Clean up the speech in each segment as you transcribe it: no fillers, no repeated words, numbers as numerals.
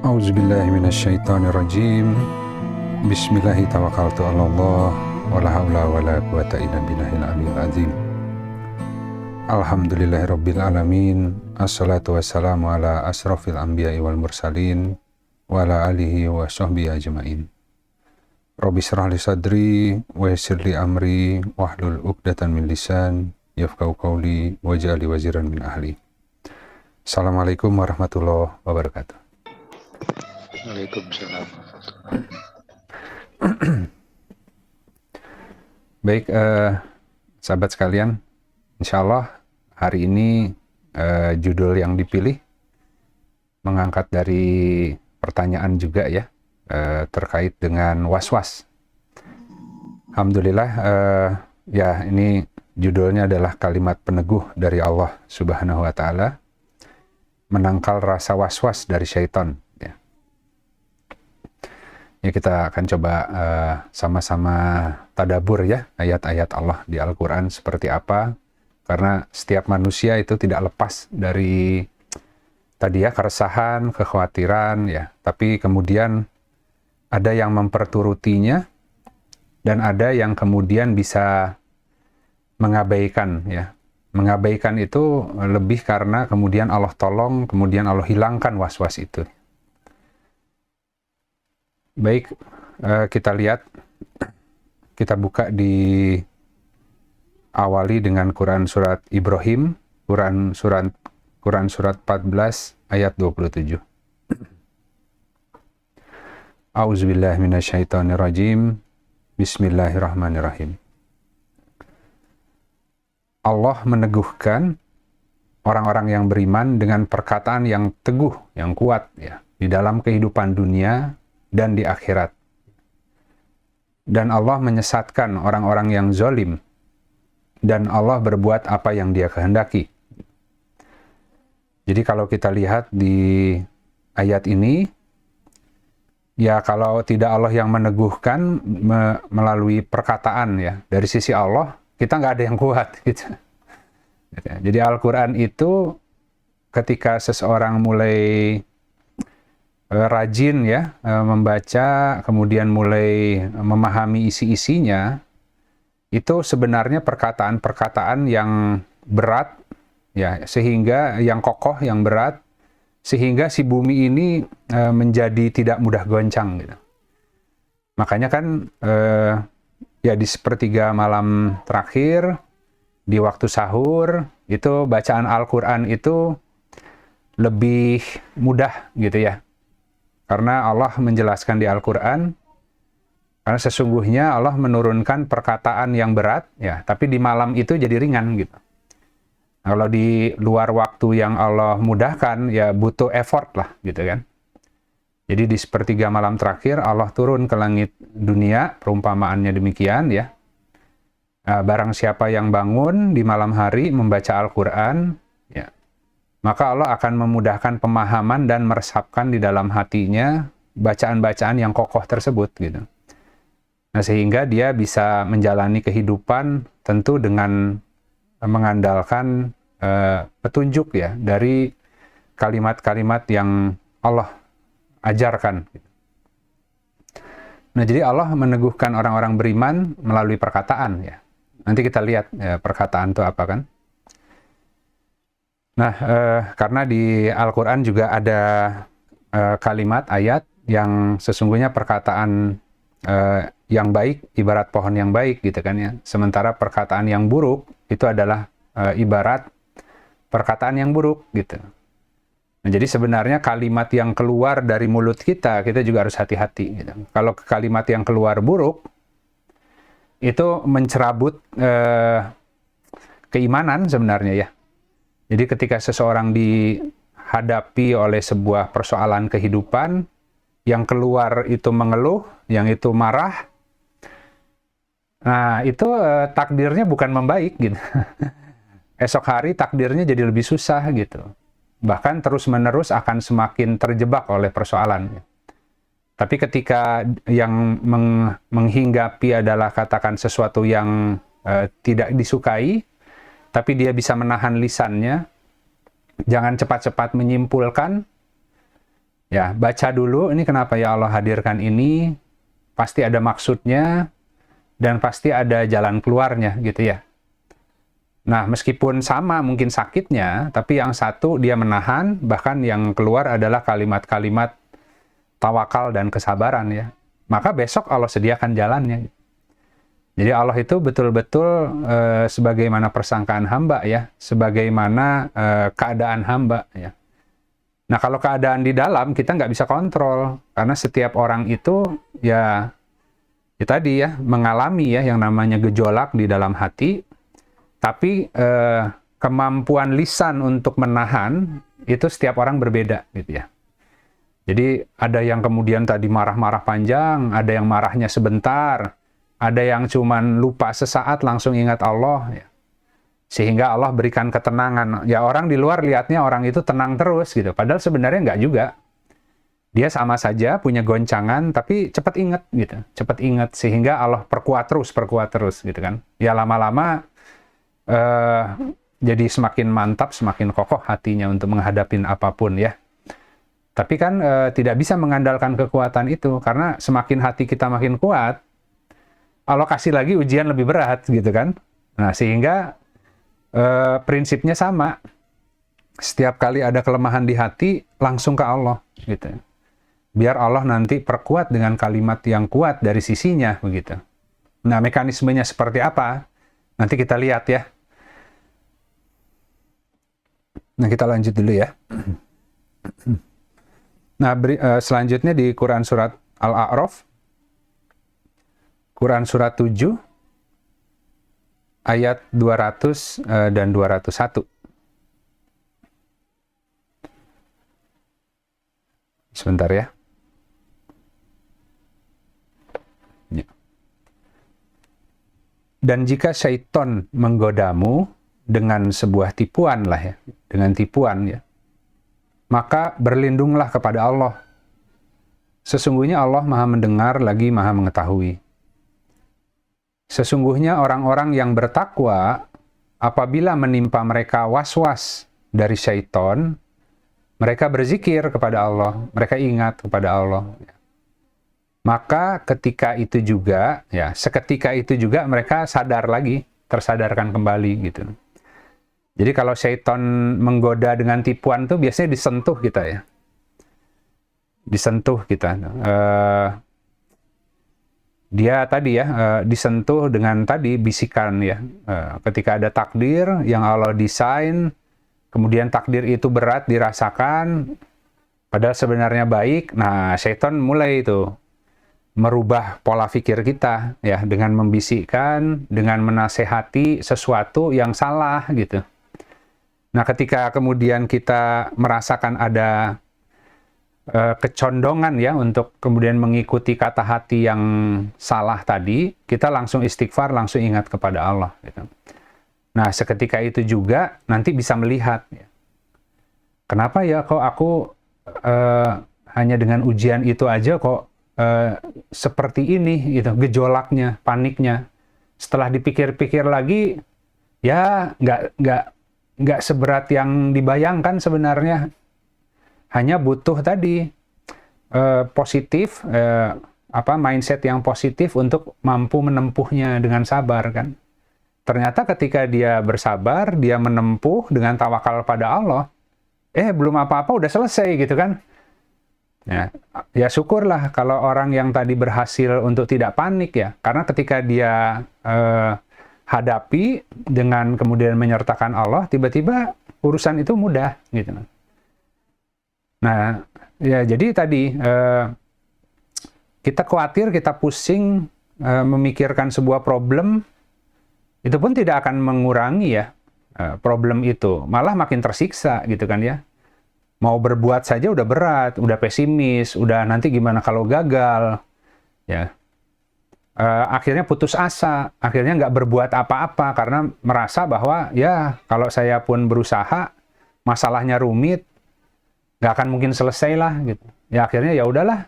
A'udzubillahi minasyaitonirrajim. Bismillahi tawakkaltu 'alallah wala haula wala quwata illa billahil aliyyil azim. Alhamdulillahirabbil alamin. Assalatu wassalamu ala asrofil anbiya'i wal mursalin wa ala alihi wa sahbihi ajmain. Rabbi shrah li sadri wa yassir li amri wahlul 'uqdatam min lisan yafqahu qawli waj'al li waziran min ahli. Assalamualaikum warahmatullahi wabarakatuh. Waalaikumsalam. Baik, sahabat sekalian, insya Allah hari ini judul yang dipilih mengangkat dari pertanyaan juga ya, terkait dengan was-was. Alhamdulillah, ya ini judulnya adalah kalimat peneguh dari Allah Subhanahu wa Ta'ala, menangkal rasa was-was dari syaitan. Ya, kita akan coba sama-sama tadabur ya ayat-ayat Allah di Al-Quran seperti apa, karena setiap manusia itu tidak lepas dari tadi ya keresahan, kekhawatiran ya, tapi kemudian ada yang memperturutinya dan ada yang kemudian bisa mengabaikan ya. Mengabaikan itu lebih karena kemudian Allah tolong, kemudian Allah hilangkan was-was itu. Baik, kita lihat, kita buka di awali dengan Quran surat Ibrahim, Quran surat 14 ayat 27. A'udzubillahi minasyaitonirrajim. Bismillahirrahmanirrahim. Allah meneguhkan orang-orang yang beriman dengan perkataan yang teguh, yang kuat ya, di dalam kehidupan dunia dan di akhirat. Dan Allah menyesatkan orang-orang yang zalim, dan Allah berbuat apa yang Dia kehendaki. Jadi kalau kita lihat di ayat ini, ya kalau tidak Allah yang meneguhkan melalui perkataan ya, dari sisi Allah, kita nggak ada yang kuat gitu. Jadi Al-Quran itu ketika seseorang mulai rajin ya membaca, kemudian mulai memahami isi-isinya, itu sebenarnya perkataan-perkataan yang berat ya, sehingga yang kokoh, yang berat, sehingga si bumi ini menjadi tidak mudah goncang gitu. Makanya kan ya di sepertiga malam terakhir, di waktu sahur, itu bacaan Al-Quran itu lebih mudah gitu ya. Karena Allah menjelaskan di Al-Quran, karena sesungguhnya Allah menurunkan perkataan yang berat, ya, tapi di malam itu jadi ringan gitu. Kalau di luar waktu yang Allah mudahkan, ya butuh effort lah gitu kan. Jadi di sepertiga malam terakhir Allah turun ke langit dunia, perumpamaannya demikian ya. Barang siapa yang bangun di malam hari membaca Al-Quran, ya, maka Allah akan memudahkan pemahaman dan meresapkan di dalam hatinya bacaan-bacaan yang kokoh tersebut gitu. Nah, sehingga dia bisa menjalani kehidupan tentu dengan mengandalkan petunjuk ya dari kalimat-kalimat yang Allah ajarkan. Nah, jadi Allah meneguhkan orang-orang beriman melalui perkataan ya. Nanti kita lihat ya, perkataan itu apa kan. Nah, karena di Al-Quran juga ada kalimat, ayat yang sesungguhnya perkataan yang baik ibarat pohon yang baik gitu kan ya. Sementara perkataan yang buruk itu adalah ibarat perkataan yang buruk gitu. Nah, jadi sebenarnya kalimat yang keluar dari mulut kita juga harus hati-hati gitu. Kalau kalimat yang keluar buruk, itu mencerabut keimanan sebenarnya ya. Jadi ketika seseorang dihadapi oleh sebuah persoalan kehidupan, yang keluar itu mengeluh, yang itu marah, nah itu takdirnya bukan membaik gitu. Esok hari takdirnya jadi lebih susah gitu. Bahkan terus-menerus akan semakin terjebak oleh persoalan. Tapi ketika yang menghinggapi adalah katakan sesuatu yang tidak disukai, tapi dia bisa menahan lisannya, jangan cepat-cepat menyimpulkan, Ya, baca dulu ini kenapa ya Allah hadirkan ini, pasti ada maksudnya dan pasti ada jalan keluarnya gitu ya. Nah, meskipun sama mungkin sakitnya, tapi yang satu dia menahan, bahkan yang keluar adalah kalimat-kalimat tawakal dan kesabaran ya. Maka besok Allah sediakan jalannya. Jadi Allah itu betul-betul sebagaimana persangkaan hamba ya, sebagaimana keadaan hamba ya. Nah, kalau keadaan di dalam kita nggak bisa kontrol, karena setiap orang itu ya tadi ya mengalami ya yang namanya gejolak di dalam hati, tapi kemampuan lisan untuk menahan itu setiap orang berbeda gitu ya. Jadi ada yang kemudian tadi marah-marah panjang, ada yang marahnya sebentar, ada yang cuman lupa sesaat langsung ingat Allah ya. Sehingga Allah berikan ketenangan. Ya orang di luar lihatnya orang itu tenang terus gitu. Padahal sebenarnya nggak juga. Dia sama saja punya goncangan tapi cepat ingat gitu. Cepat ingat sehingga Allah perkuat terus gitu kan. Ya lama-lama jadi semakin mantap, semakin kokoh hatinya untuk menghadapi apapun ya. Tapi kan tidak bisa mengandalkan kekuatan itu karena semakin hati kita makin kuat, Allah kasih lagi ujian lebih berat gitu kan. Nah, sehingga prinsipnya sama. Setiap kali ada kelemahan di hati, langsung ke Allah gitu. Biar Allah nanti perkuat dengan kalimat yang kuat dari sisinya begitu. Nah, mekanismenya seperti apa? Nanti kita lihat ya. Nah, kita lanjut dulu ya. Nah, selanjutnya di Quran surat Al-A'raf, Quran surat 7 ayat 200 dan 201. Sebentar ya. Dan jika syaitan menggodamu dengan sebuah tipuan lah ya, dengan tipuan ya, maka berlindunglah kepada Allah. Sesungguhnya Allah Maha mendengar lagi Maha mengetahui. Sesungguhnya orang-orang yang bertakwa, apabila menimpa mereka was-was dari syaitan, mereka berzikir kepada Allah, mereka ingat kepada Allah. Maka ketika itu juga, ya seketika itu juga mereka sadar lagi, tersadarkan kembali gitu. Jadi kalau syaitan menggoda dengan tipuan tuh biasanya disentuh kita ya. Disentuh kita. Dia tadi ya disentuh dengan tadi bisikan ya. Ketika ada takdir yang Allah desain, kemudian takdir itu berat dirasakan, padahal sebenarnya baik. Nah, syaitan mulai itu merubah pola pikir kita ya dengan membisikkan, dengan menasehati sesuatu yang salah gitu. Nah, ketika kemudian kita merasakan ada kecondongan ya untuk kemudian mengikuti kata hati yang salah tadi, kita langsung istighfar, langsung ingat kepada Allah gitu. Nah, seketika itu juga nanti bisa melihat ya, kenapa ya kok aku hanya dengan ujian itu aja kok seperti ini gitu, gejolaknya, paniknya. Setelah dipikir-pikir lagi, ya nggak seberat yang dibayangkan sebenarnya. Hanya butuh tadi positif, mindset yang positif untuk mampu menempuhnya dengan sabar kan. Ternyata ketika dia bersabar, dia menempuh dengan tawakal pada Allah, belum apa-apa udah selesai gitu kan. Ya syukurlah kalau orang yang tadi berhasil untuk tidak panik ya, karena ketika dia hadapi dengan kemudian menyertakan Allah, tiba-tiba urusan itu mudah gitu. Nah, ya jadi tadi kita khawatir, kita pusing memikirkan sebuah problem, itu pun tidak akan mengurangi ya problem itu, malah makin tersiksa gitu kan ya. Mau berbuat saja udah berat, udah pesimis, udah nanti gimana kalau gagal, ya. Akhirnya putus asa, akhirnya nggak berbuat apa-apa karena merasa bahwa ya kalau saya pun berusaha, masalahnya rumit, nggak akan mungkin selesai lah gitu. Ya akhirnya ya udahlah,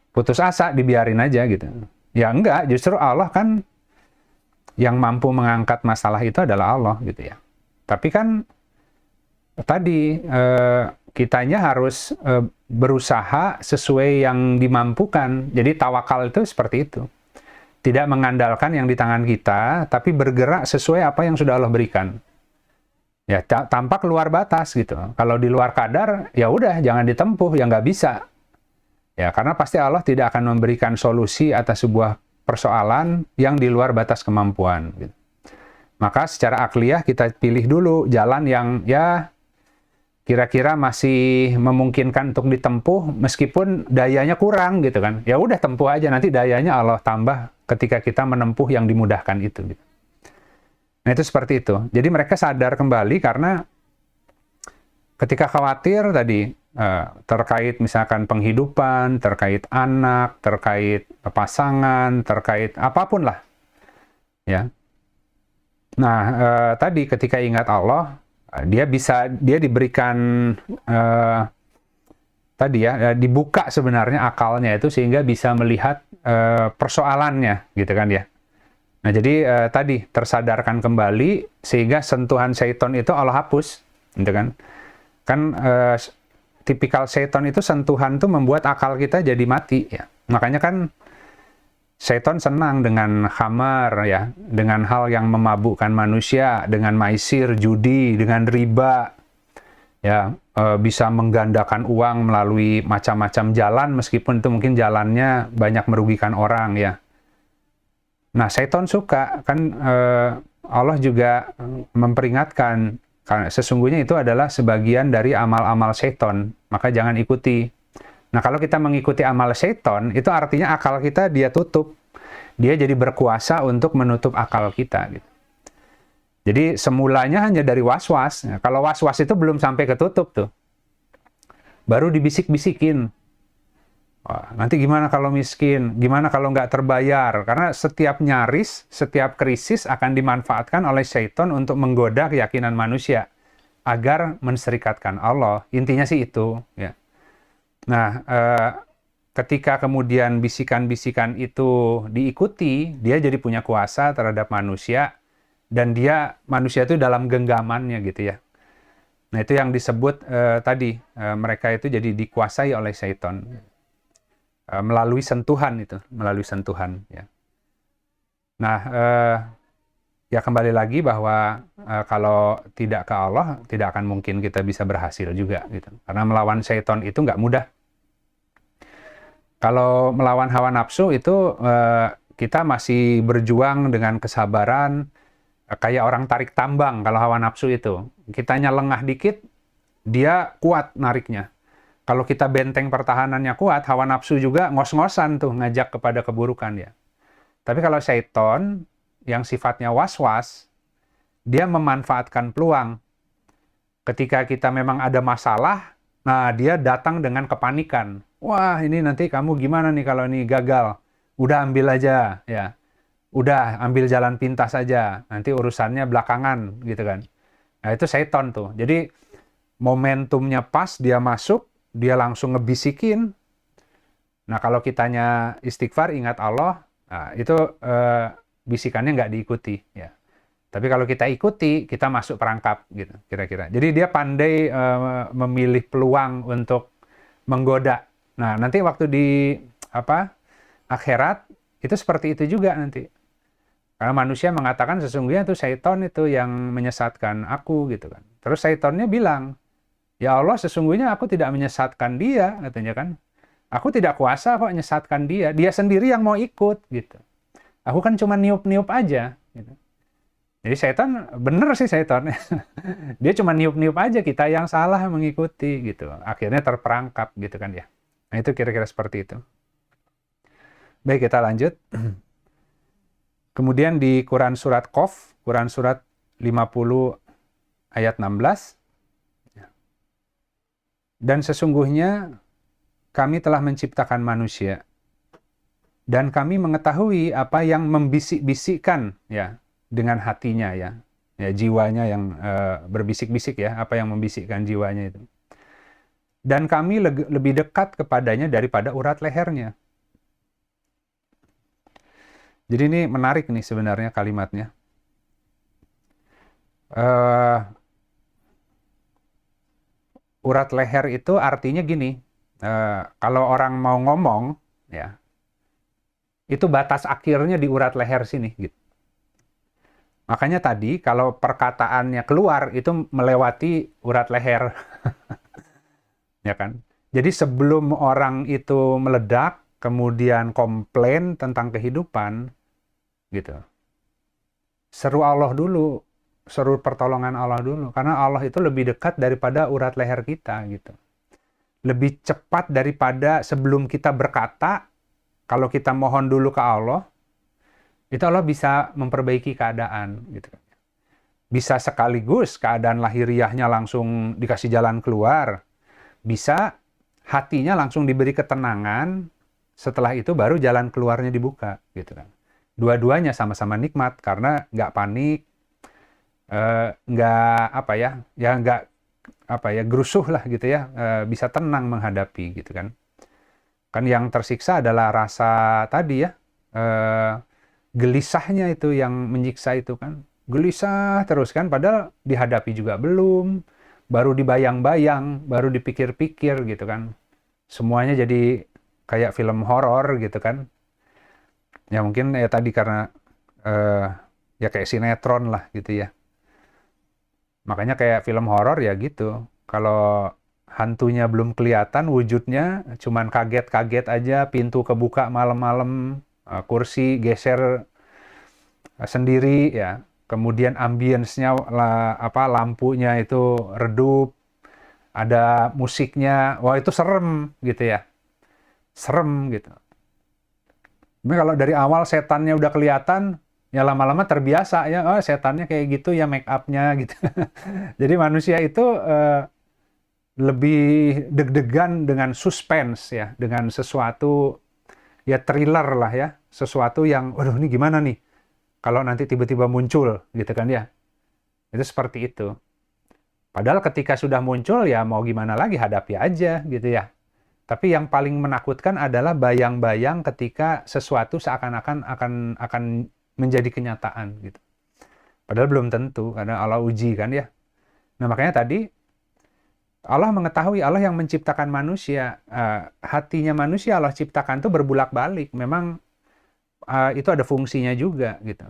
putus asa, dibiarin aja gitu. Ya enggak, justru Allah kan yang mampu mengangkat masalah itu adalah Allah gitu ya. Tapi kan tadi kitanya harus berusaha sesuai yang dimampukan. Jadi tawakal itu seperti itu. Tidak mengandalkan yang di tangan kita, tapi bergerak sesuai apa yang sudah Allah berikan. Ya, tanpa keluar batas gitu. Kalau di luar kadar, ya udah jangan ditempuh, ya nggak bisa. Ya, karena pasti Allah tidak akan memberikan solusi atas sebuah persoalan yang di luar batas kemampuan. Gitu. Maka secara akliyah kita pilih dulu jalan yang ya kira-kira masih memungkinkan untuk ditempuh meskipun dayanya kurang gitu kan. Ya udah tempuh aja, nanti dayanya Allah tambah ketika kita menempuh yang dimudahkan itu. Gitu. Nah itu seperti itu. Jadi mereka sadar kembali karena ketika khawatir tadi terkait misalkan penghidupan, terkait anak, terkait pasangan, terkait apapun lah. Ya. Nah tadi ketika ingat Allah, dia diberikan tadi ya dibuka sebenarnya akalnya itu sehingga bisa melihat persoalannya gitu kan ya. Nah jadi tadi tersadarkan kembali sehingga sentuhan syaiton itu Allah hapus gitu kan. Kan tipikal syaiton itu sentuhan tuh membuat akal kita jadi mati ya. Makanya kan syaiton senang dengan khamar ya, dengan hal yang memabukkan manusia, dengan maisir, judi, dengan riba. Ya, bisa menggandakan uang melalui macam-macam jalan meskipun itu mungkin jalannya banyak merugikan orang ya. Nah, syaiton suka kan Allah juga memperingatkan karena sesungguhnya itu adalah sebagian dari amal-amal syaiton, maka jangan ikuti. Nah, kalau kita mengikuti amal syaiton, itu artinya akal kita dia tutup. Dia jadi berkuasa untuk menutup akal kita gitu. Jadi semulanya hanya dari was-was. Nah, kalau was-was itu belum sampai ketutup tuh. Baru dibisik-bisikin. Wah, nanti gimana kalau miskin? Gimana kalau nggak terbayar? Karena setiap nyaris, setiap krisis akan dimanfaatkan oleh syaitan untuk menggoda keyakinan manusia. Agar menserikatkan Allah. Intinya sih itu. Ya. Nah, ketika kemudian bisikan-bisikan itu diikuti, dia jadi punya kuasa terhadap manusia. Dan manusia itu dalam genggamannya gitu ya. Nah itu yang disebut tadi, mereka itu jadi dikuasai oleh syaitan. Melalui sentuhan itu, melalui sentuhan. Ya. Nah, ya kembali lagi bahwa kalau tidak ke Allah, tidak akan mungkin kita bisa berhasil juga. Gitu. Karena melawan syaitan itu nggak mudah. Kalau melawan hawa nafsu itu kita masih berjuang dengan kesabaran, kayak orang tarik tambang kalau hawa nafsu itu. Kitanya lengah dikit, dia kuat nariknya. Kalau kita benteng pertahanannya kuat, hawa nafsu juga ngos-ngosan tuh ngajak kepada keburukan ya. Tapi kalau syaiton yang sifatnya was-was, dia memanfaatkan peluang. Ketika kita memang ada masalah, nah dia datang dengan kepanikan. Wah, ini nanti kamu gimana nih kalau ini gagal? Udah ambil aja ya. Udah ambil jalan pintas saja, nanti urusannya belakangan gitu kan. Nah itu syaiton tuh. Jadi momentumnya pas dia masuk, dia langsung ngebisikin. Nah kalau kitanya istighfar ingat Allah, nah, itu bisikannya nggak diikuti ya. Tapi kalau kita ikuti, kita masuk perangkap gitu kira-kira. Jadi dia pandai memilih peluang untuk menggoda. Nah nanti waktu di akhirat itu seperti itu juga nanti. Karena manusia mengatakan sesungguhnya itu syaitan itu yang menyesatkan aku gitu kan. Terus syaitannya bilang, ya Allah sesungguhnya aku tidak menyesatkan dia katanya kan. Aku tidak kuasa kok menyesatkan dia. Dia sendiri yang mau ikut gitu. Aku kan cuma niup-niup aja gitu. Jadi syaitan, bener sih syaitan. Dia cuma niup-niup aja, kita yang salah mengikuti gitu. Akhirnya terperangkap gitu kan ya. Nah itu kira-kira seperti itu. Baik kita lanjut. Kemudian di Quran Surat Qaf, Quran Surat 50 ayat 16. Dan sesungguhnya kami telah menciptakan manusia. Dan kami mengetahui apa yang membisik-bisikkan ya dengan hatinya ya. Ya jiwanya yang berbisik-bisik ya, apa yang membisikkan jiwanya itu. Dan kami lebih dekat kepadanya daripada urat lehernya. Jadi ini menarik nih sebenarnya kalimatnya. urat leher itu artinya gini, kalau orang mau ngomong, ya, itu batas akhirnya di urat leher sini, gitu. Makanya tadi kalau perkataannya keluar itu melewati urat leher, ya kan? Jadi sebelum orang itu meledak, kemudian komplain tentang kehidupan, gitu. Seru Allah dulu, seru pertolongan Allah dulu, karena Allah itu lebih dekat daripada urat leher kita, gitu. Lebih cepat daripada sebelum kita berkata, kalau kita mohon dulu ke Allah, itu Allah bisa memperbaiki keadaan, gitu. Bisa sekaligus keadaan lahiriahnya langsung dikasih jalan keluar, bisa hatinya langsung diberi ketenangan, setelah itu baru jalan keluarnya dibuka, gitu kan. Dua-duanya sama-sama nikmat karena nggak panik, nggak apa ya, nggak apa ya, gerusuh lah gitu ya, bisa tenang menghadapi, gitu kan. Kan yang tersiksa adalah rasa tadi ya, gelisahnya itu yang menyiksa itu kan. Gelisah terus kan, padahal dihadapi juga belum, baru dibayang-bayang, baru dipikir-pikir gitu kan. Semuanya jadi kayak film horor gitu kan. Ya mungkin ya tadi karena ya kayak sinetron lah gitu ya. Makanya kayak film horor ya gitu. Kalau hantunya belum kelihatan wujudnya, cuman kaget-kaget aja, pintu kebuka malam-malam, kursi geser sendiri ya. Kemudian ambience-nya lampunya itu redup, ada musiknya. Wah, itu serem gitu ya. Serem gitu. Tapi kalau dari awal setannya udah kelihatan, ya lama-lama terbiasa ya, oh setannya kayak gitu ya, make up-nya gitu. Jadi manusia itu lebih deg-degan dengan suspense ya, dengan sesuatu ya thriller lah ya, sesuatu yang, waduh ini gimana nih kalau nanti tiba-tiba muncul gitu kan ya. Itu seperti itu. Padahal ketika sudah muncul ya mau gimana lagi, hadapi aja gitu ya. Tapi yang paling menakutkan adalah bayang-bayang ketika sesuatu seakan-akan akan menjadi kenyataan gitu. Padahal belum tentu, karena Allah uji kan ya. Nah makanya tadi Allah mengetahui, Allah yang menciptakan manusia, hatinya manusia Allah ciptakan tuh berbulak-balik. Memang itu ada fungsinya juga gitu.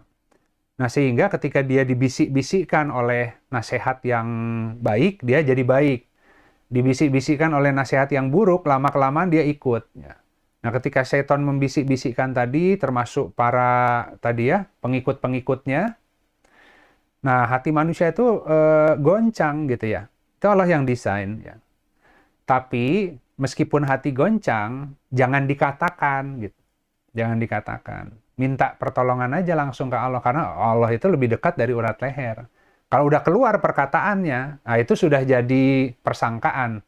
Nah sehingga ketika dia dibisik-bisikkan oleh nasihat yang baik, dia jadi baik. Dibisik-bisikkan oleh nasihat yang buruk, lama-kelamaan dia ikut. Ya. Nah, ketika setan membisik-bisikkan tadi, termasuk para tadi ya pengikut-pengikutnya, nah hati manusia itu goncang gitu ya. Itu Allah yang desain. Ya. Tapi meskipun hati goncang, jangan dikatakan gitu, jangan dikatakan. Minta pertolongan aja langsung ke Allah, karena Allah itu lebih dekat dari urat leher. Kalau udah keluar perkataannya, nah itu sudah jadi persangkaan.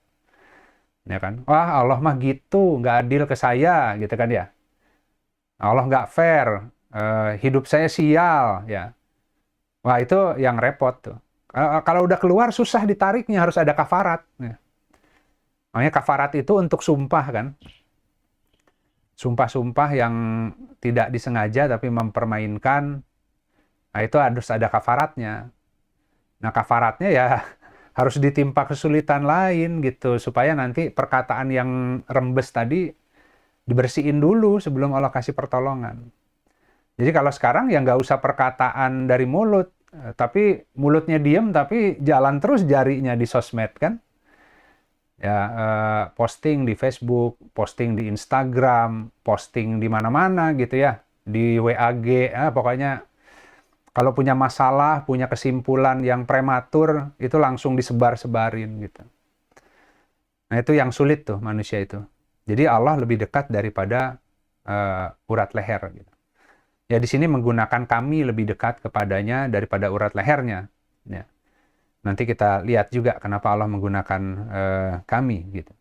Ya kan? Wah, Allah mah gitu, nggak adil ke saya, gitu kan ya. Allah nggak fair, hidup saya sial, ya. Wah, itu yang repot tuh. Kalau udah keluar, susah ditariknya, harus ada kafarat. Ya. Makanya kafarat itu untuk sumpah kan. Sumpah-sumpah yang tidak disengaja tapi mempermainkan, nah itu harus ada kafaratnya. Nah, kafaratnya ya harus ditimpa kesulitan lain gitu, supaya nanti perkataan yang rembes tadi dibersihin dulu sebelum Allah kasih pertolongan. Jadi kalau sekarang ya nggak usah perkataan dari mulut, tapi mulutnya diem, tapi jalan terus jarinya di sosmed kan. Ya, posting di Facebook, posting di Instagram, posting di mana-mana gitu ya, di WAG, pokoknya kalau punya masalah, punya kesimpulan yang prematur, itu langsung disebar-sebarin gitu. Nah itu yang sulit tuh manusia itu. Jadi Allah lebih dekat daripada urat leher. Gitu. Ya di sini menggunakan kami lebih dekat kepadanya daripada urat lehernya. Ya. Nanti kita lihat juga kenapa Allah menggunakan kami. Gitu.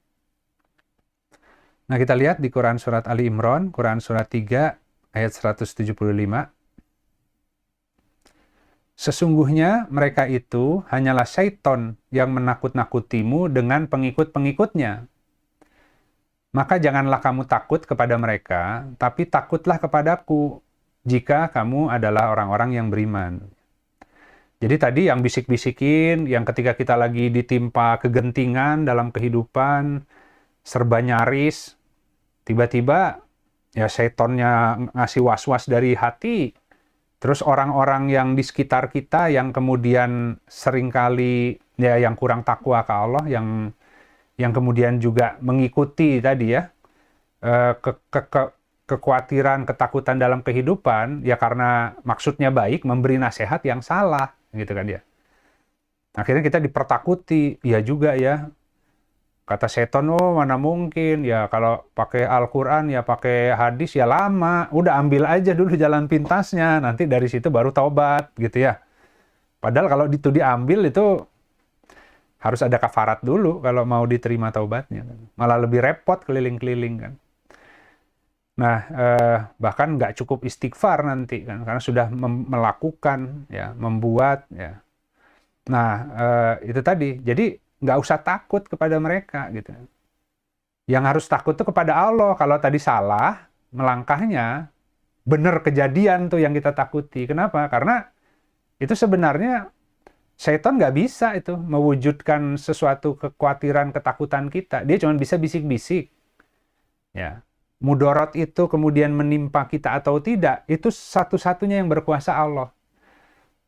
Nah kita lihat di Quran Surat Ali Imran, Quran Surat 3 ayat 175. Sesungguhnya mereka itu hanyalah syaiton yang menakut-nakutimu dengan pengikut-pengikutnya. Maka janganlah kamu takut kepada mereka, tapi takutlah kepadaku jika kamu adalah orang-orang yang beriman. Jadi tadi yang bisik-bisikin, yang ketika kita lagi ditimpa kegentingan dalam kehidupan, serba nyaris, tiba-tiba ya setonnya ngasih was-was dari hati, terus orang-orang yang di sekitar kita yang kemudian seringkali ya yang kurang takwa ke Allah, yang kemudian juga mengikuti tadi ya, kekhawatiran, ketakutan dalam kehidupan, ya karena maksudnya baik, memberi nasihat yang salah, gitu kan ya. Akhirnya kita dipertakuti, ya juga ya. Kata setan, oh mana mungkin, ya kalau pakai Al-Quran, ya pakai hadis, ya lama. Udah ambil aja dulu jalan pintasnya, nanti dari situ baru taubat, gitu ya. Padahal kalau itu diambil, itu harus ada kafarat dulu kalau mau diterima taubatnya. Malah lebih repot keliling-keliling kan. Nah, bahkan nggak cukup istighfar nanti kan, karena sudah melakukan, ya, membuat, ya. Nah, itu tadi. Jadi nggak usah takut kepada mereka gitu. Yang harus takut tuh kepada Allah. Kalau tadi salah melangkahnya, benar kejadian tuh yang kita takuti. Kenapa? Karena itu sebenarnya setan nggak bisa itu mewujudkan sesuatu kekhawatiran, ketakutan kita. Dia cuma bisa bisik-bisik. Ya. Mudorot itu kemudian menimpa kita atau tidak, itu satu-satunya yang berkuasa Allah.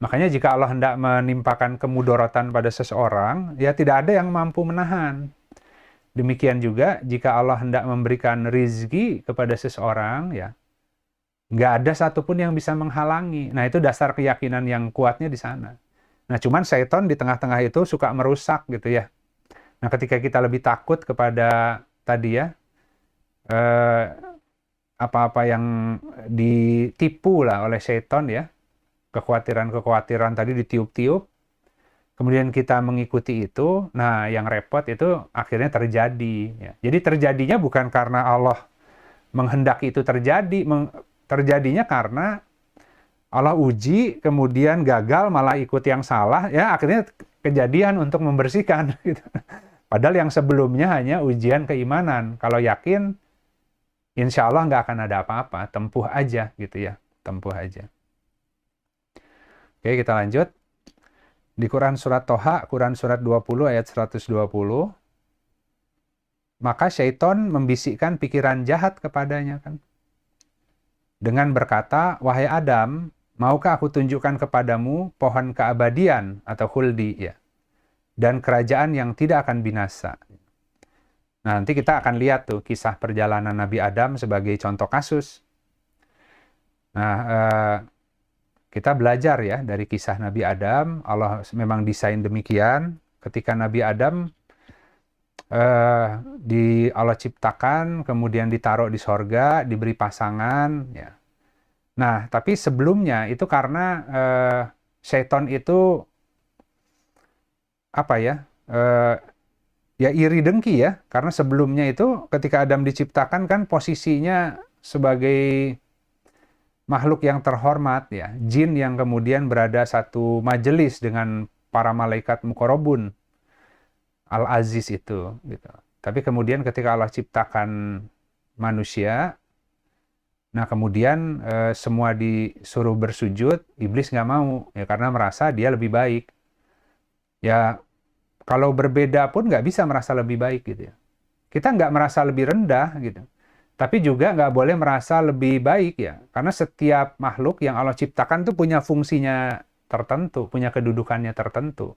Makanya jika Allah hendak menimpakan kemudorotan pada seseorang, ya tidak ada yang mampu menahan. Demikian juga jika Allah hendak memberikan rizki kepada seseorang, ya nggak ada satupun yang bisa menghalangi. Nah itu dasar keyakinan yang kuatnya di sana. Nah cuman syaitan di tengah-tengah itu suka merusak gitu ya. Nah ketika kita lebih takut kepada tadi ya, apa-apa yang ditipu lah oleh setan ya, kekhawatiran-kekhawatiran tadi ditiup-tiup, kemudian kita mengikuti itu, nah yang repot itu akhirnya terjadi. Ya. Jadi terjadinya bukan karena Allah menghendaki itu terjadi, terjadinya karena Allah uji, kemudian gagal, malah ikut yang salah, ya akhirnya kejadian untuk membersihkan. Gitu. Padahal yang sebelumnya hanya ujian keimanan. Kalau yakin, insya Allah nggak akan ada apa-apa, tempuh aja gitu ya, tempuh aja. Oke, kita lanjut. Di Quran Surat Toha, Quran Surat 20 ayat 120, maka syaiton membisikkan pikiran jahat kepadanya kan. Dengan berkata, wahai Adam, maukah aku tunjukkan kepadamu pohon keabadian atau khuldi ya, dan kerajaan yang tidak akan binasa. Nah, nanti kita akan lihat tuh kisah perjalanan Nabi Adam sebagai contoh kasus. Nah, kita belajar ya dari kisah Nabi Adam. Allah memang desain demikian. Ketika Nabi Adam Allah ciptakan, kemudian ditaruh di sorga, diberi pasangan. Ya. Nah, tapi sebelumnya itu karena syaitan itu apa ya? Ya iri dengki ya, karena sebelumnya itu ketika Adam diciptakan kan posisinya sebagai makhluk yang terhormat ya, jin yang kemudian berada satu majelis dengan para malaikat muqarrabun, Al-Aziz itu gitu. Tapi kemudian ketika Allah ciptakan manusia, nah kemudian semua disuruh bersujud, iblis nggak mau ya karena merasa dia lebih baik. Ya kalau berbeda pun nggak bisa merasa lebih baik gitu ya. Kita nggak merasa lebih rendah gitu. Tapi juga nggak boleh merasa lebih baik ya. Karena setiap makhluk yang Allah ciptakan tuh punya fungsinya tertentu, punya kedudukannya tertentu.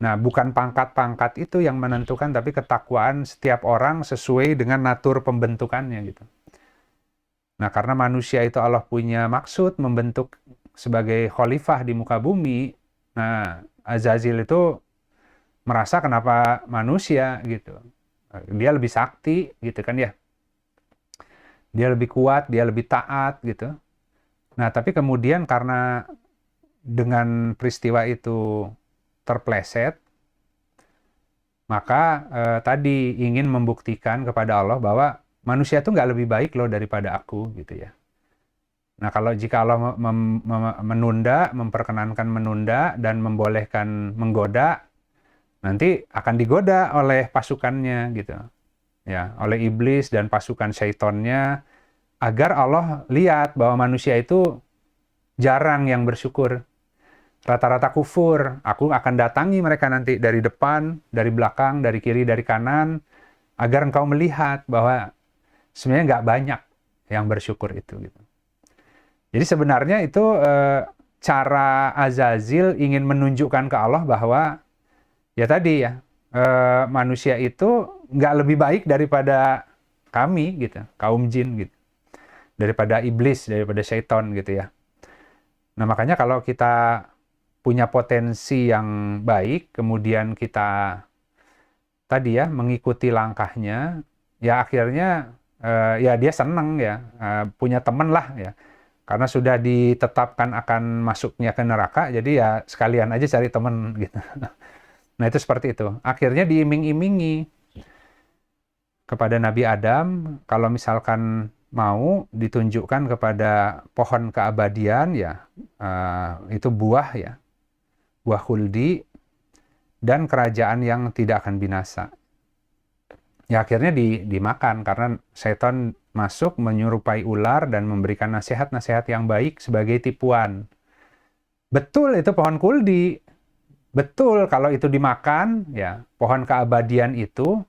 Nah, bukan pangkat-pangkat itu yang menentukan, tapi ketakwaan setiap orang sesuai dengan natur pembentukannya gitu. Nah, karena manusia itu Allah punya maksud membentuk sebagai khalifah di muka bumi, nah Azazil itu merasa kenapa manusia gitu. Dia lebih sakti gitu kan ya. Dia lebih kuat, dia lebih taat gitu. Nah, tapi kemudian karena dengan peristiwa itu terpleset, maka tadi ingin membuktikan kepada Allah bahwa manusia itu nggak lebih baik loh daripada aku gitu ya. Nah, kalau jika Allah menunda, memperkenankan menunda dan membolehkan menggoda, nanti akan digoda oleh pasukannya gitu. Ya, oleh iblis dan pasukan syaitonnya, agar Allah lihat bahwa manusia itu jarang yang bersyukur. rata-rata kufur. Aku akan datangi mereka nanti dari depan, dari belakang, dari kiri, dari kanan, agar engkau melihat bahwa sebenarnya nggak banyak yang bersyukur itu. Gitu. Jadi sebenarnya itu cara Azazil ingin menunjukkan ke Allah bahwa ya tadi ya, manusia itu nggak lebih baik daripada kami gitu, kaum jin gitu, daripada iblis, daripada syaitan gitu ya. Nah makanya kalau kita punya potensi yang baik, kemudian kita tadi ya mengikuti langkahnya, ya akhirnya ya dia senang ya, punya teman lah ya. Karena sudah ditetapkan akan masuknya ke neraka, jadi ya sekalian aja cari teman gitu. Nah itu seperti itu. Akhirnya diiming-imingi kepada Nabi Adam, kalau misalkan mau ditunjukkan kepada pohon keabadian ya, itu buah ya, buah khuldi dan kerajaan yang tidak akan binasa. Ya akhirnya dimakan karena setan masuk menyerupai ular dan memberikan nasihat-nasihat yang baik sebagai tipuan. Betul itu pohon khuldi. Betul kalau itu dimakan ya, pohon keabadian itu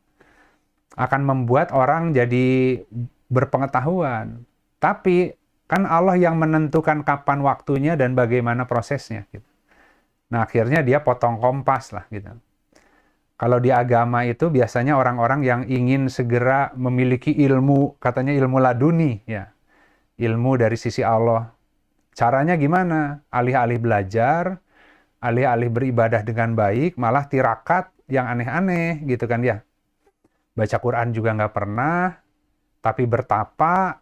akan membuat orang jadi berpengetahuan. Tapi kan Allah yang menentukan kapan waktunya dan bagaimana prosesnya. Gitu. Nah akhirnya dia potong kompas lah gitu. Kalau di agama itu biasanya orang-orang yang ingin segera memiliki ilmu, katanya ilmu laduni ya. Ilmu dari sisi Allah. Caranya gimana? Alih-alih belajar, alih-alih beribadah dengan baik, malah tirakat yang aneh-aneh gitu kan ya. Baca Quran juga nggak pernah, tapi bertapa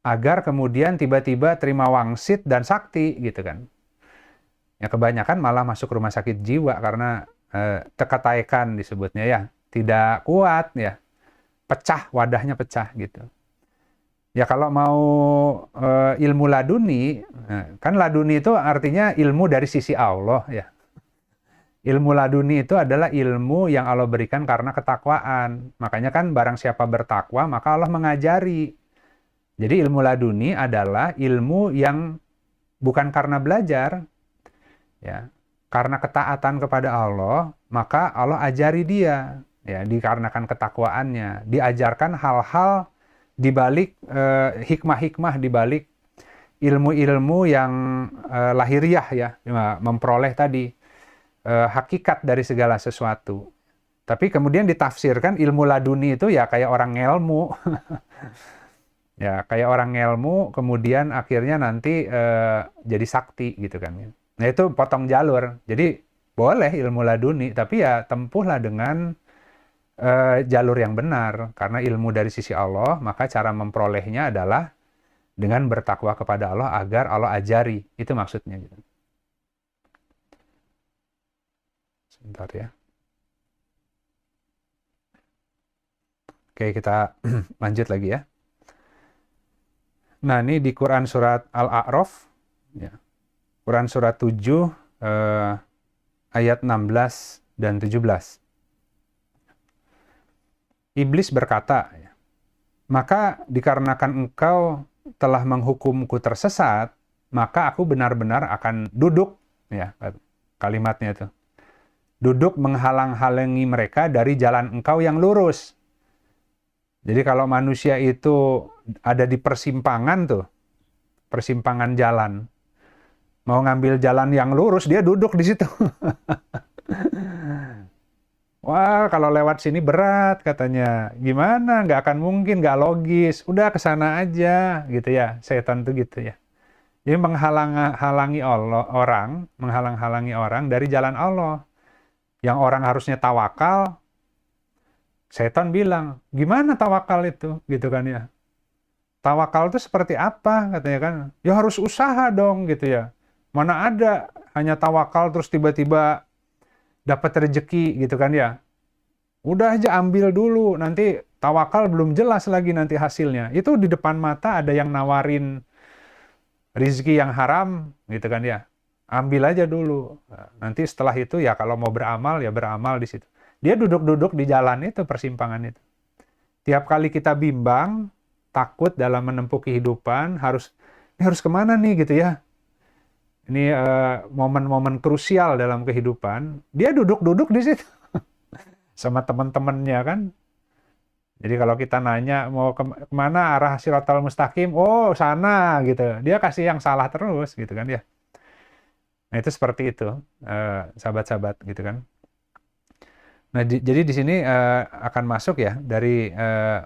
agar kemudian tiba-tiba terima wangsit dan sakti gitu kan. Ya kebanyakan malah masuk rumah sakit jiwa karena tekataikan disebutnya ya, tidak kuat ya, pecah, wadahnya pecah gitu. Ya kalau mau ilmu laduni, kan laduni itu artinya ilmu dari sisi Allah ya. Ilmu laduni itu adalah ilmu yang Allah berikan karena ketakwaan. Makanya kan barang siapa bertakwa, maka Allah mengajari. Jadi ilmu laduni adalah ilmu yang bukan karena belajar, ya, karena ketaatan kepada Allah, maka Allah ajari dia, ya, dikarenakan ketakwaannya, diajarkan hal-hal di balik hikmah-hikmah di balik ilmu-ilmu yang lahiriah ya, memperoleh tadi hakikat dari segala sesuatu. Tapi kemudian ditafsirkan ilmu laduni itu ya kayak orang ngelmu. Ya, kayak orang ngelmu kemudian akhirnya nanti jadi sakti gitu kan ya. Nah, itu potong jalur. Jadi boleh ilmu laduni, tapi ya tempuhlah dengan jalur yang benar. Karena ilmu dari sisi Allah, maka cara memperolehnya adalah dengan bertakwa kepada Allah agar Allah ajari. Itu maksudnya gitu. Sebentar ya. Oke, kita lanjut lagi ya. Nah, ini di Quran surat Al-A'raf, ya. Quran surat 7, ayat 16 dan 17. Iblis berkata, maka dikarenakan engkau telah menghukumku tersesat, maka aku benar-benar akan duduk, ya kalimatnya itu. Duduk menghalang-halangi mereka dari jalan engkau yang lurus. Jadi kalau manusia itu ada di persimpangan tuh, persimpangan jalan, mau ngambil jalan yang lurus, dia duduk di situ. Wah, kalau lewat sini berat katanya. Gimana? Nggak akan mungkin, nggak logis. Udah ke sana aja, gitu ya. Setan tuh gitu ya. Jadi menghalang-halangi orang dari jalan Allah. Yang orang harusnya tawakal, setan bilang, gimana tawakal itu? Gitu kan ya. Tawakal itu seperti apa? Katanya kan. Ya harus usaha dong gitu ya. Mana ada hanya tawakal terus tiba-tiba dapat rezeki gitu kan ya. Udah aja ambil dulu, nanti tawakal belum jelas lagi nanti hasilnya. Itu di depan mata ada yang nawarin rezeki yang haram gitu kan ya. Ambil aja dulu. Nanti setelah itu ya kalau mau beramal ya beramal di situ. Dia duduk-duduk di jalan itu, persimpangan itu. Tiap kali kita bimbang, takut dalam menempuh kehidupan, ini harus kemana nih gitu ya. ini momen-momen krusial dalam kehidupan, dia duduk-duduk di situ sama teman-temannya kan. Jadi kalau kita nanya mau kemana arah Shiratal Mustaqim, oh sana gitu. Dia kasih yang salah terus gitu kan ya. Nah itu seperti itu, sahabat-sahabat gitu kan. Nah jadi di sini akan masuk ya dari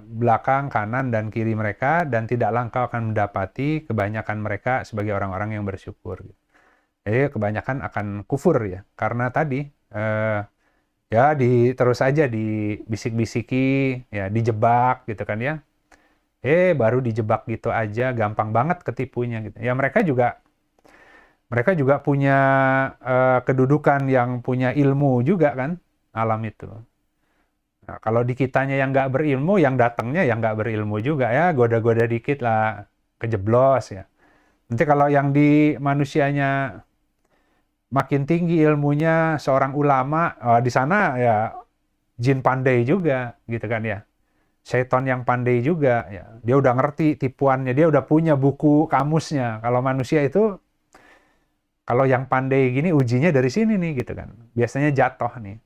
belakang, kanan, dan kiri mereka, dan tidaklah engkau akan mendapati kebanyakan mereka sebagai orang-orang yang bersyukur. Jadi kebanyakan akan kufur ya, karena tadi ya terus aja dibisik-bisiki, ya dijebak gitu kan ya. Baru dijebak gitu aja, gampang banget ketipunya gitu. Ya mereka juga punya kedudukan yang punya ilmu juga kan, alam itu. Nah, kalau di kitanya yang nggak berilmu, yang datangnya yang nggak berilmu juga ya, goda-goda dikit lah, kejeblos ya. Nanti kalau yang di manusianya makin tinggi ilmunya, seorang ulama, di sana ya jin pandai juga gitu kan ya. Setan yang pandai juga ya. Dia udah ngerti tipuannya, dia udah punya buku kamusnya. Kalau manusia itu kalau yang pandai gini ujinya dari sini nih gitu kan. Biasanya jatuh nih.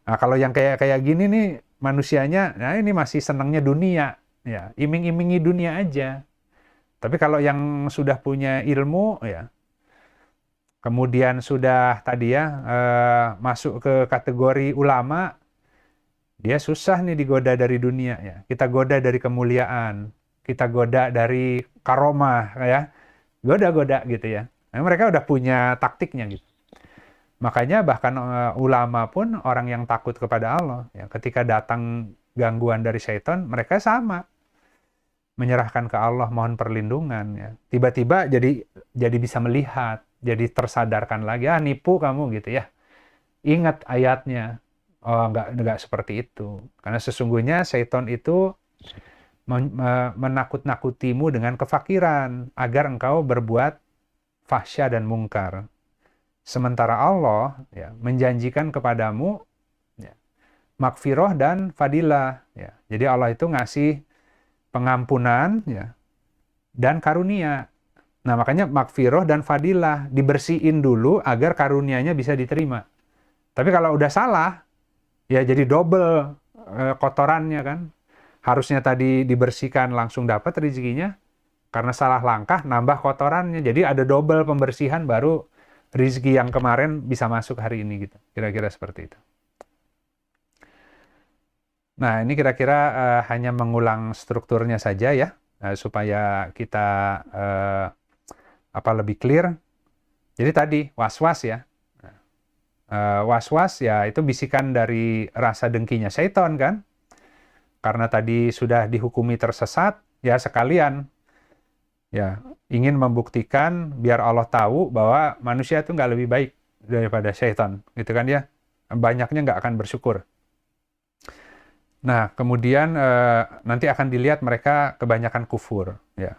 Nah, kalau yang kayak gini nih manusianya, nah ini masih senangnya dunia ya, iming-imingi dunia aja. Tapi kalau yang sudah punya ilmu ya, kemudian sudah tadi ya masuk ke kategori ulama, dia susah nih digoda dari dunia ya. Kita goda dari kemuliaan, kita goda dari karomah ya, goda-goda gitu ya. Nah, mereka udah punya taktiknya gitu. Makanya bahkan ulama pun orang yang takut kepada Allah ya, ketika datang gangguan dari syaitan, mereka sama menyerahkan ke Allah, mohon perlindungan ya. Tiba-tiba jadi bisa melihat, jadi tersadarkan lagi, nipu kamu gitu ya. Ingat ayatnya. Oh, enggak seperti itu. Karena sesungguhnya syaitan itu menakut-nakutimu dengan kefakiran agar engkau berbuat fahsya dan mungkar. Sementara Allah ya, menjanjikan kepadamu ya, makfirah dan fadilah. Ya. Jadi Allah itu ngasih pengampunan ya, dan karunia. Nah makanya makfirah dan fadilah dibersihin dulu agar karunianya bisa diterima. Tapi kalau udah salah, ya jadi double kotorannya kan. Harusnya tadi dibersihkan langsung dapat rezekinya, karena salah langkah nambah kotorannya. Jadi ada double pembersihan baru rezeki yang kemarin bisa masuk hari ini gitu. Kira-kira seperti itu. Nah, ini kira-kira hanya mengulang strukturnya saja ya, supaya kita lebih clear. Jadi tadi was-was ya. Was-was ya itu bisikan dari rasa dengkinya syaitan kan. Karena tadi sudah dihukumi tersesat, ya sekalian ya ingin membuktikan biar Allah tahu bahwa manusia itu nggak lebih baik daripada syaitan, gitu kan ya. Banyaknya nggak akan bersyukur. Nah, kemudian nanti akan dilihat mereka kebanyakan kufur, ya.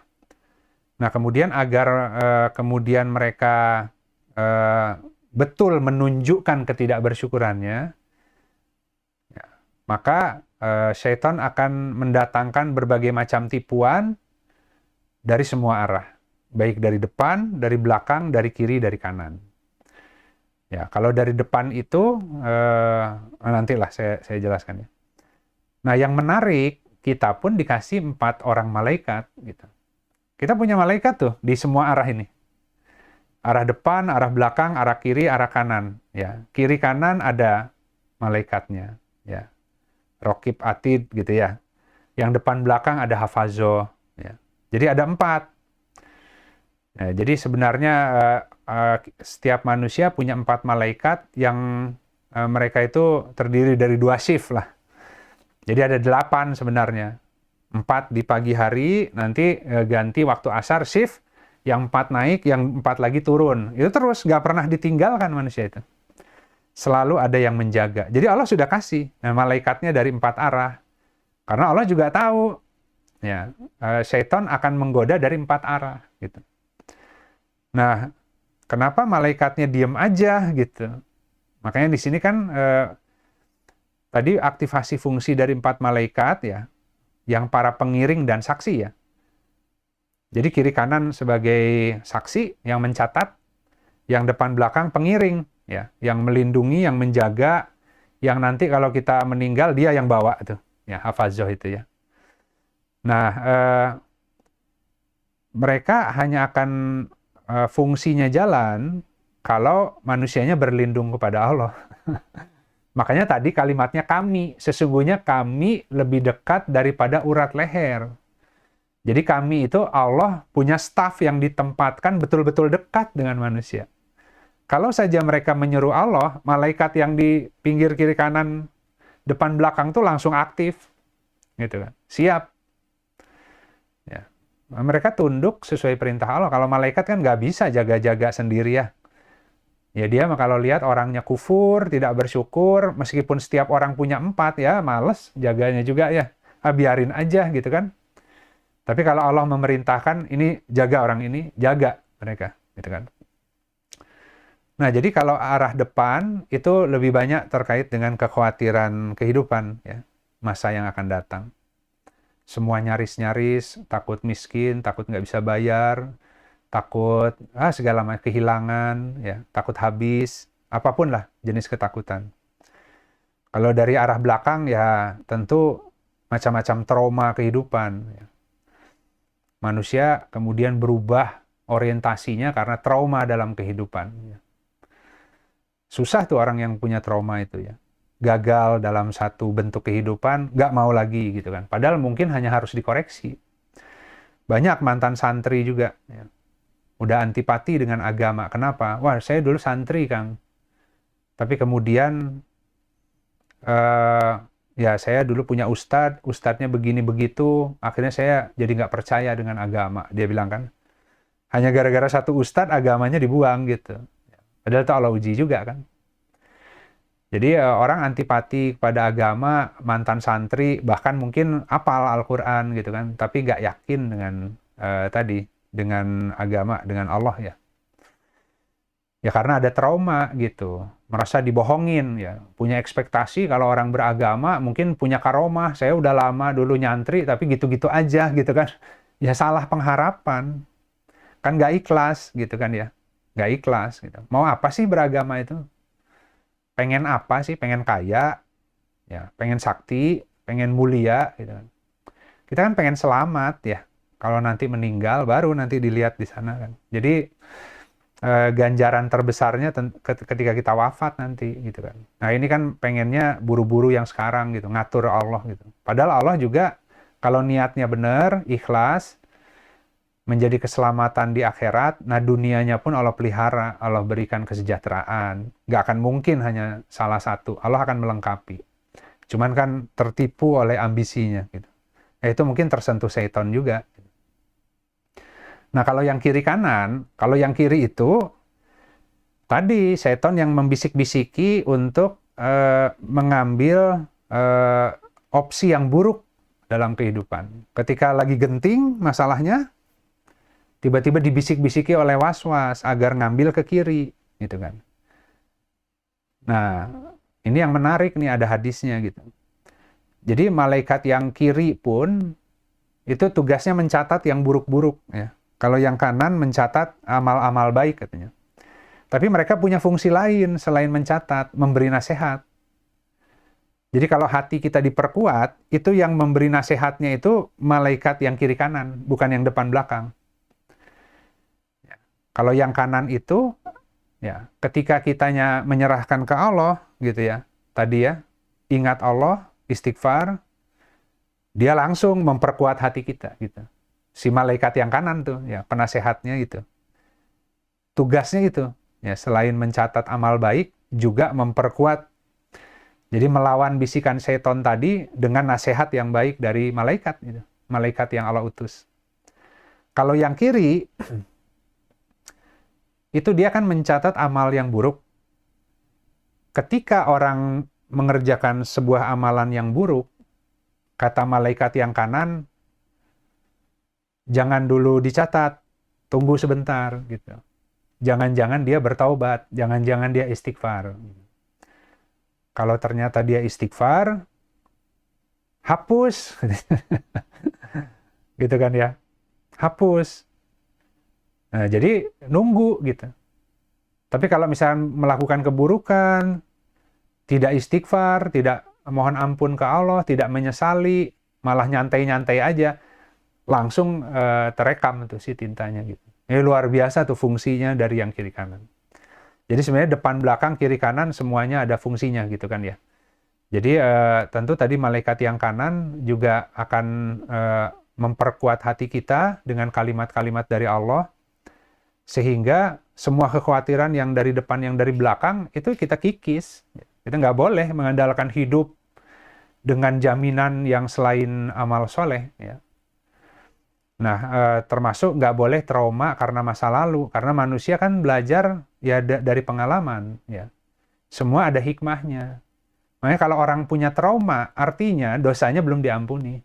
Nah, kemudian agar kemudian mereka betul menunjukkan ketidakbersyukurannya, ya, maka syaitan akan mendatangkan berbagai macam tipuan dari semua arah, baik dari depan, dari belakang, dari kiri, dari kanan. Ya, kalau dari depan itu nantilah saya jelaskan ya. Nah, yang menarik, kita pun dikasih 4 orang malaikat gitu. Kita punya malaikat tuh di semua arah ini. Arah depan, arah belakang, arah kiri, arah kanan. Ya, kiri kanan ada malaikatnya. Ya, Raqib Atid gitu ya. Yang depan belakang ada Hafazo. Ya. Jadi ada 4. Ya, jadi sebenarnya setiap manusia punya 4 malaikat yang mereka itu terdiri dari 2 shift lah. Jadi ada 8 sebenarnya. 4 di pagi hari, nanti ganti waktu asar shift, yang 4 naik, yang 4 lagi turun. Itu terus, nggak pernah ditinggalkan manusia itu. Selalu ada yang menjaga. Jadi Allah sudah kasih malaikatnya dari 4 arah. Karena Allah juga tahu, ya, syaitan akan menggoda dari 4 arah. Gitu. Nah, kenapa malaikatnya diam aja gitu? Makanya di sini kan tadi aktivasi fungsi dari 4 malaikat ya, yang para pengiring dan saksi ya. Jadi kiri kanan sebagai saksi yang mencatat, yang depan belakang pengiring, ya, yang melindungi, yang menjaga, yang nanti kalau kita meninggal dia yang bawa tuh, ya, hafazoh itu ya. Nah, mereka hanya akan fungsinya jalan kalau manusianya berlindung kepada Allah. Makanya tadi kalimatnya kami, sesungguhnya kami lebih dekat daripada urat leher. Jadi kami itu Allah punya staf yang ditempatkan betul-betul dekat dengan manusia. Kalau saja mereka menyeru Allah, malaikat yang di pinggir kiri kanan depan belakang tuh langsung aktif, gitu kan? Siap. Ya. Mereka tunduk sesuai perintah Allah. Kalau malaikat kan nggak bisa jaga-jaga sendiri ya. Ya dia kalau lihat orangnya kufur, tidak bersyukur, meskipun setiap orang punya 4 ya, males jaganya juga ya. Biarin aja gitu kan. Tapi kalau Allah memerintahkan ini jaga orang ini, jaga mereka, gitu kan. Nah, jadi kalau arah depan itu lebih banyak terkait dengan kekhawatiran kehidupan ya, masa yang akan datang. Semua nyaris-nyaris, takut miskin, takut nggak bisa bayar, takut segala macam kehilangan, ya, takut habis, apapun lah jenis ketakutan. Kalau dari arah belakang ya tentu macam-macam trauma kehidupan. Ya. Manusia kemudian berubah orientasinya karena trauma dalam kehidupan. Ya. Susah tuh orang yang punya trauma itu ya. Gagal dalam satu bentuk kehidupan, nggak mau lagi gitu kan. Padahal mungkin hanya harus dikoreksi. Banyak mantan santri juga. Ya. Udah antipati dengan agama. Kenapa? Wah, saya dulu santri, Kang. Tapi kemudian, ya saya dulu punya ustadznya begini begitu, akhirnya saya jadi nggak percaya dengan agama. Dia bilang kan, hanya gara-gara satu ustadz agamanya dibuang gitu. Padahal itu Allah uji juga kan. Jadi orang antipati kepada agama, mantan santri, bahkan mungkin hafal Al-Quran gitu kan, tapi nggak yakin dengan dengan agama, dengan Allah ya. Ya karena ada trauma gitu, merasa dibohongin ya, punya ekspektasi kalau orang beragama mungkin punya karomah, saya udah lama dulu nyantri tapi gitu-gitu aja gitu kan. Ya salah pengharapan, kan nggak ikhlas gitu kan ya, nggak ikhlas gitu. Mau apa sih beragama itu? Pengen apa sih? Pengen kaya, ya, pengen sakti, pengen mulia gitu kan. Kita kan pengen selamat ya. Kalau nanti meninggal baru nanti dilihat di sana kan. Jadi ganjaran terbesarnya ketika kita wafat nanti gitu kan. Nah ini kan pengennya buru-buru yang sekarang gitu, ngatur Allah gitu. Padahal Allah juga kalau niatnya benar, ikhlas, menjadi keselamatan di akhirat, nah dunianya pun Allah pelihara, Allah berikan kesejahteraan. Nggak akan mungkin hanya salah satu, Allah akan melengkapi. Cuman kan tertipu oleh ambisinya gitu. Itu mungkin tersentuh setan juga. Nah, kalau yang kiri kanan, kalau yang kiri itu tadi setan yang membisik-bisiki untuk mengambil opsi yang buruk dalam kehidupan. Ketika lagi genting masalahnya, tiba-tiba dibisik-bisiki oleh was-was agar ngambil ke kiri, gitu kan. Nah, ini yang menarik nih, ada hadisnya gitu. Jadi malaikat yang kiri pun itu tugasnya mencatat yang buruk-buruk ya. Kalau yang kanan mencatat amal-amal baik katanya. Tapi mereka punya fungsi lain selain mencatat, memberi nasihat. Jadi kalau hati kita diperkuat, itu yang memberi nasihatnya itu malaikat yang kiri kanan, bukan yang depan belakang. Ya. Kalau yang kanan itu, ya ketika kitanya menyerahkan ke Allah, gitu ya, tadi ya, ingat Allah, istighfar, dia langsung memperkuat hati kita, gitu. Si malaikat yang kanan tuh, ya penasehatnya itu. Tugasnya itu, ya selain mencatat amal baik, juga memperkuat. Jadi melawan bisikan setan tadi dengan nasihat yang baik dari malaikat, gitu. Malaikat yang Allah utus. Kalau yang kiri, itu dia kan mencatat amal yang buruk. Ketika orang mengerjakan sebuah amalan yang buruk, kata malaikat yang kanan, jangan dulu dicatat, tunggu sebentar gitu. Jangan-jangan dia bertaubat, jangan-jangan dia istighfar. Kalau ternyata dia istighfar, hapus. Gitu kan ya. Hapus. Nah, jadi nunggu gitu. Tapi kalau misalnya melakukan keburukan, tidak istighfar, tidak mohon ampun ke Allah, tidak menyesali, malah nyantai-nyantai aja, langsung terekam tuh si tintanya gitu. Ini luar biasa tuh fungsinya dari yang kiri kanan. Jadi sebenarnya depan belakang kiri kanan semuanya ada fungsinya gitu kan ya. Jadi tentu tadi malaikat yang kanan juga akan memperkuat hati kita dengan kalimat-kalimat dari Allah, sehingga semua kekhawatiran yang dari depan, yang dari belakang, itu kita kikis. Kita nggak boleh mengandalkan hidup dengan jaminan yang selain amal soleh. Ya. Nah, termasuk nggak boleh trauma karena masa lalu. Karena manusia kan belajar ya dari pengalaman. Ya. Semua ada hikmahnya. Makanya kalau orang punya trauma, artinya dosanya belum diampuni.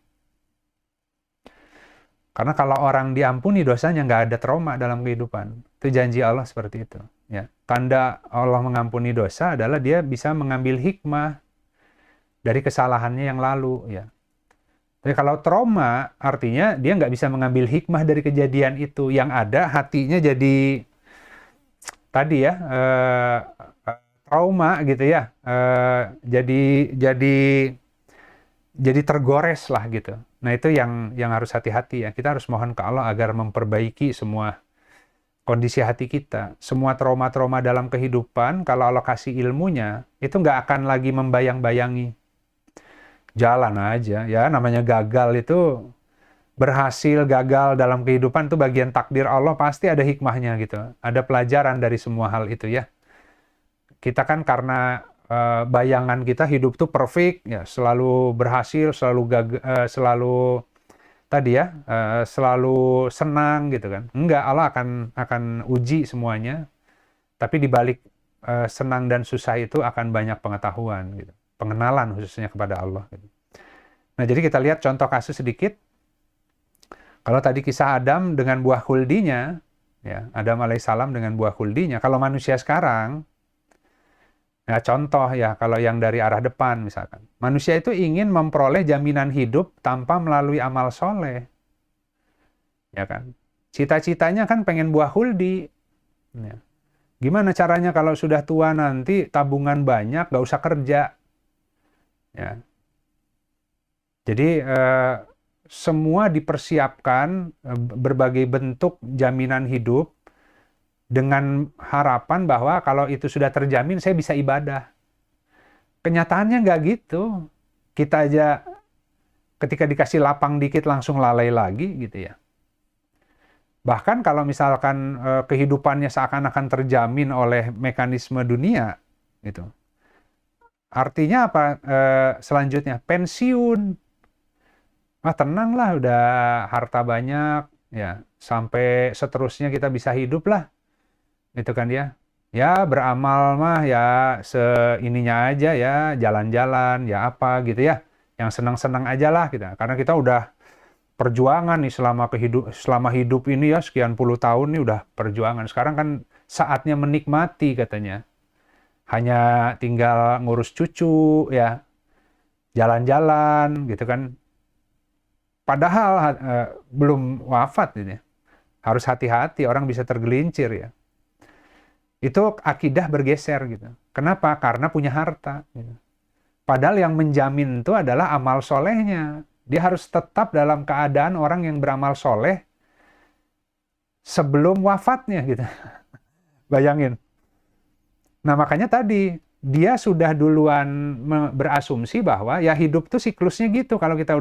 Karena kalau orang diampuni dosanya, nggak ada trauma dalam kehidupan. Itu janji Allah seperti itu. Ya. Tanda Allah mengampuni dosa adalah dia bisa mengambil hikmah dari kesalahannya yang lalu. Ya. Tapi kalau trauma, artinya dia nggak bisa mengambil hikmah dari kejadian itu. Yang ada hatinya jadi, tadi ya, trauma gitu ya. Jadi tergores lah gitu. Nah itu yang harus hati-hati ya. Kita harus mohon ke Allah agar memperbaiki semua kondisi hati kita. Semua trauma-trauma dalam kehidupan, kalau Allah kasih ilmunya, itu nggak akan lagi membayang-bayangi. Jalan aja ya, namanya gagal itu, berhasil, gagal dalam kehidupan itu bagian takdir Allah, pasti ada hikmahnya gitu. Ada pelajaran dari semua hal itu ya. Kita kan karena bayangan kita hidup tuh perfect ya, selalu berhasil, selalu tadi ya, selalu senang gitu kan. Enggak, Allah akan uji semuanya. Tapi di balik senang dan susah itu akan banyak pengetahuan gitu. Pengenalan khususnya kepada Allah gitu. Nah, jadi kita lihat contoh kasus sedikit. Kalau tadi kisah Adam dengan buah khuldinya, ya, Adam alaihissalam dengan buah khuldinya. Kalau manusia sekarang, ya contoh ya, kalau yang dari arah depan misalkan. Manusia itu ingin memperoleh jaminan hidup tanpa melalui amal soleh. Ya kan? Cita-citanya kan pengen buah khuldi. Ya. Gimana caranya kalau sudah tua nanti tabungan banyak, gak usah kerja. Ya. Jadi semua dipersiapkan berbagai bentuk jaminan hidup, dengan harapan bahwa kalau itu sudah terjamin, saya bisa ibadah. Kenyataannya nggak gitu. Kita aja ketika dikasih lapang dikit langsung lalai lagi gitu ya. Bahkan kalau misalkan kehidupannya seakan-akan terjamin oleh mekanisme dunia, gitu. Artinya apa selanjutnya? Pensiun. Tenanglah, udah harta banyak, ya sampai seterusnya kita bisa hidup lah. Itu kan ya. Ya beramal mah ya seininya aja ya, jalan-jalan ya apa gitu ya. Yang senang-senang aja lah kita. Karena kita udah perjuangan nih selama hidup ini ya, sekian puluh tahun nih udah perjuangan. Sekarang kan saatnya menikmati katanya. Hanya tinggal ngurus cucu ya. Jalan-jalan gitu kan. Padahal belum wafat ini. Harus hati-hati, orang bisa tergelincir ya. Itu akidah bergeser gitu. Kenapa? Karena punya harta. Gitu. Padahal yang menjamin itu adalah amal solehnya. Dia harus tetap dalam keadaan orang yang beramal soleh sebelum wafatnya gitu. Bayangin. Nah makanya tadi, dia sudah duluan berasumsi bahwa ya hidup tuh siklusnya gitu. Kalau kita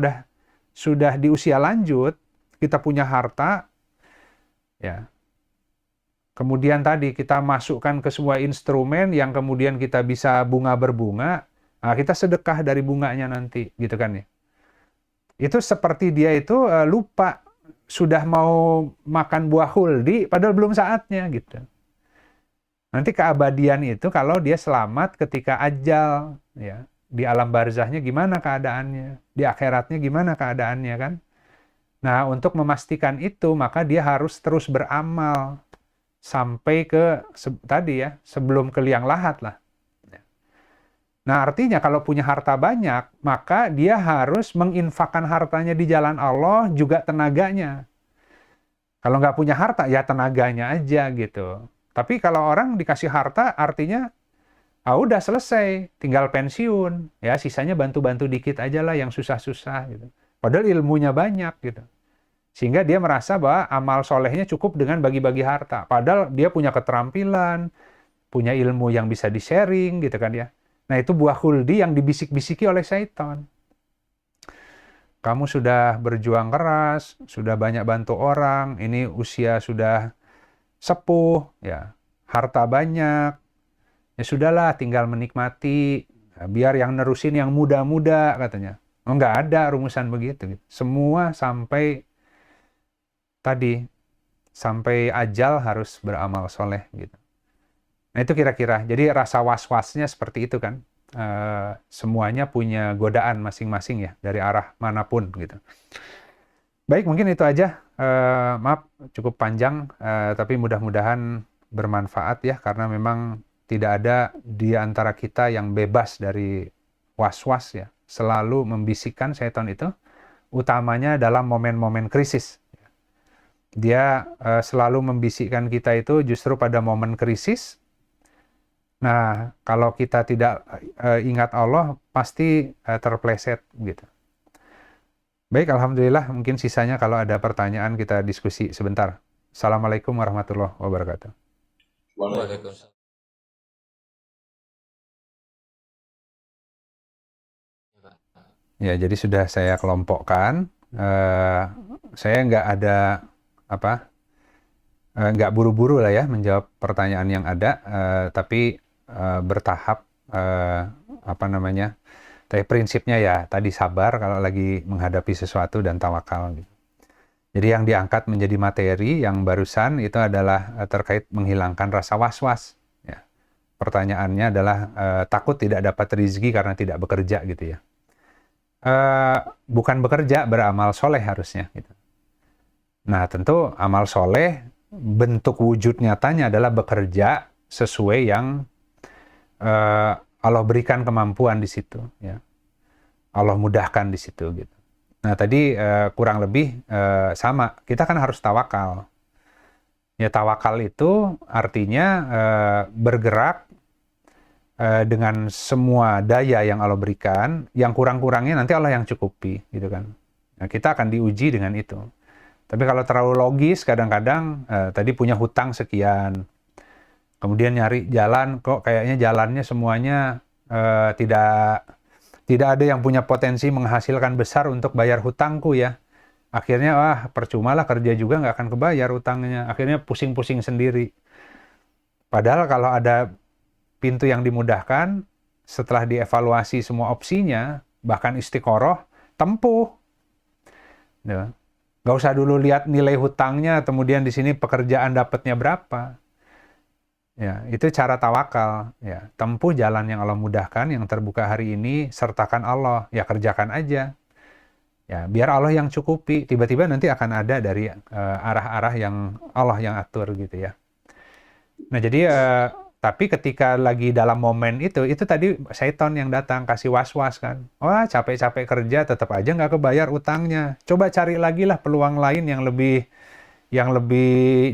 sudah di usia lanjut, kita punya harta, ya. Kemudian tadi kita masukkan ke sebuah instrumen yang kemudian kita bisa bunga berbunga, nah kita sedekah dari bunganya nanti, gitu kan ya. Itu seperti dia itu lupa sudah mau makan buah khuldi, padahal belum saatnya gitu. Nanti keabadian itu kalau dia selamat ketika ajal, ya. Di alam barzahnya gimana keadaannya, di akhiratnya gimana keadaannya kan. Nah untuk memastikan itu maka dia harus terus beramal sampai ke tadi ya, sebelum ke liang lahat lah. Nah artinya kalau punya harta banyak, maka dia harus menginfakkan hartanya di jalan Allah, juga tenaganya. Kalau nggak punya harta, ya tenaganya aja gitu. Tapi kalau orang dikasih harta, artinya udah selesai, tinggal pensiun. Ya, sisanya bantu-bantu dikit aja lah yang susah-susah gitu. Padahal ilmunya banyak gitu. Sehingga dia merasa bahwa amal solehnya cukup dengan bagi-bagi harta. Padahal dia punya keterampilan, punya ilmu yang bisa di-sharing gitu kan ya. Nah, itu buah khuldi yang dibisik-bisiki oleh syaitan. Kamu sudah berjuang keras, sudah banyak bantu orang, ini usia sudah sepuh, ya, harta banyak, ya sudahlah, tinggal menikmati, biar yang nerusin yang muda-muda katanya. Nggak ada rumusan begitu. Semua sampai tadi, sampai ajal harus beramal soleh gitu. Nah itu kira-kira, jadi rasa was-wasnya seperti itu kan. Semuanya punya godaan masing-masing ya, dari arah manapun gitu. Baik, mungkin itu aja. Maaf, cukup panjang, tapi mudah-mudahan bermanfaat ya, karena memang tidak ada di antara kita yang bebas dari was-was ya. Selalu membisikkan setan itu, utamanya dalam momen-momen krisis. Dia selalu membisikkan kita itu justru pada momen krisis. Nah, kalau kita tidak ingat Allah, pasti terpleset gitu. Baik, alhamdulillah. Mungkin sisanya kalau ada pertanyaan kita diskusi sebentar. Assalamualaikum warahmatullahi wabarakatuh. Waalaikumsalam. Ya, jadi sudah saya kelompokkan. Saya nggak ada nggak buru-buru lah ya menjawab pertanyaan yang ada, tapi bertahap, tapi prinsipnya ya tadi sabar kalau lagi menghadapi sesuatu dan tawakal gitu. Jadi yang diangkat menjadi materi yang barusan itu adalah terkait menghilangkan rasa was-was. Ya. Pertanyaannya adalah takut tidak dapat rezeki karena tidak bekerja gitu ya. Bukan bekerja, beramal soleh harusnya. Gitu. Nah tentu amal soleh bentuk wujud nyatanya adalah bekerja sesuai yang Allah berikan kemampuan di situ. Ya. Allah mudahkan di situ gitu. Nah tadi kurang lebih sama, kita kan harus tawakal. Ya tawakal itu artinya bergerak dengan semua daya yang Allah berikan, yang kurang-kurangnya nanti Allah yang cukupi, gitu kan. Nah, kita akan diuji dengan itu. Tapi kalau terlalu logis, kadang-kadang tadi punya hutang sekian, kemudian nyari jalan, kok kayaknya jalannya semuanya tidak ada yang punya potensi menghasilkan besar untuk bayar hutangku ya. Akhirnya, percuma lah kerja juga nggak akan kebayar hutangnya. Akhirnya pusing-pusing sendiri. Padahal kalau ada pintu yang dimudahkan, setelah dievaluasi semua opsinya, bahkan istiqoroh, tempuh. Ya. Nggak usah dulu lihat nilai hutangnya, kemudian di sini pekerjaan dapatnya berapa. Ya, itu cara tawakal. Ya, tempuh jalan yang Allah mudahkan, yang terbuka hari ini, sertakan Allah. Ya, kerjakan aja. Ya, biar Allah yang cukupi. Tiba-tiba nanti akan ada dari arah-arah yang Allah yang atur gitu ya. Nah, jadi tapi ketika lagi dalam momen itu tadi syaitan yang datang kasih was-was kan. Wah, capek-capek kerja tetap aja nggak kebayar utangnya. Coba cari lagi lah peluang lain yang lebih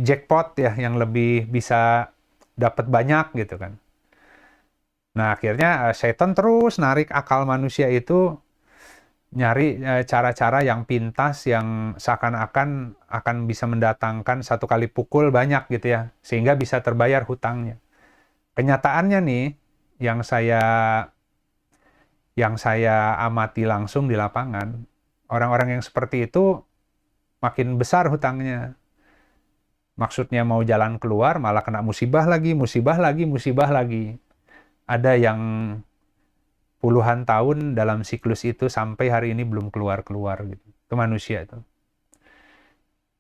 jackpot ya, yang lebih bisa dapat banyak gitu kan. Nah akhirnya setan terus narik akal manusia itu nyari cara-cara yang pintas yang seakan-akan akan bisa mendatangkan satu kali pukul banyak gitu ya, sehingga bisa terbayar hutangnya. Kenyataannya nih yang saya amati langsung di lapangan, orang-orang yang seperti itu makin besar hutangnya. Maksudnya mau jalan keluar, malah kena musibah lagi. Ada yang puluhan tahun dalam siklus itu sampai hari ini belum keluar-keluar gitu. Itu manusia itu.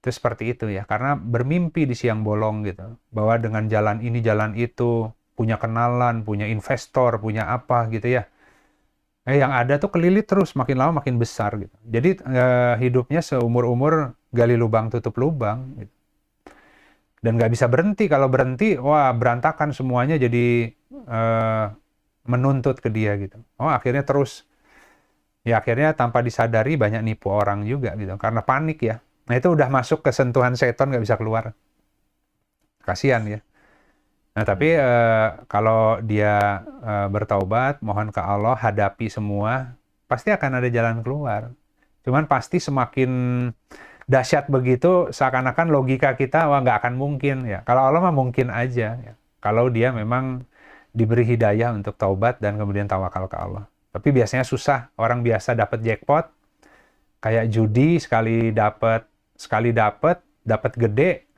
Itu seperti itu ya, karena bermimpi di siang bolong gitu. Bahwa dengan jalan ini, jalan itu, punya kenalan, punya investor, punya apa gitu ya. Yang ada tuh kelilit terus, makin lama makin besar gitu. Jadi hidupnya seumur-umur gali lubang tutup lubang gitu. Dan nggak bisa berhenti. Kalau berhenti, wah berantakan semuanya, jadi menuntut ke dia gitu. Akhirnya terus, ya akhirnya tanpa disadari banyak nipu orang juga gitu, karena panik ya. Nah itu udah masuk ke sentuhan setan, nggak bisa keluar. Kasihan ya. Nah, tapi kalau dia bertaubat, mohon ke Allah, hadapi semua, pasti akan ada jalan keluar. Cuman pasti semakin dahsyat begitu, seakan-akan logika kita, wah nggak akan mungkin ya. Kalau Allah mah mungkin aja ya. Kalau dia memang diberi hidayah untuk taubat dan kemudian tawakal ke Allah. Tapi biasanya susah. Orang biasa dapat jackpot, kayak judi, sekali dapat gede.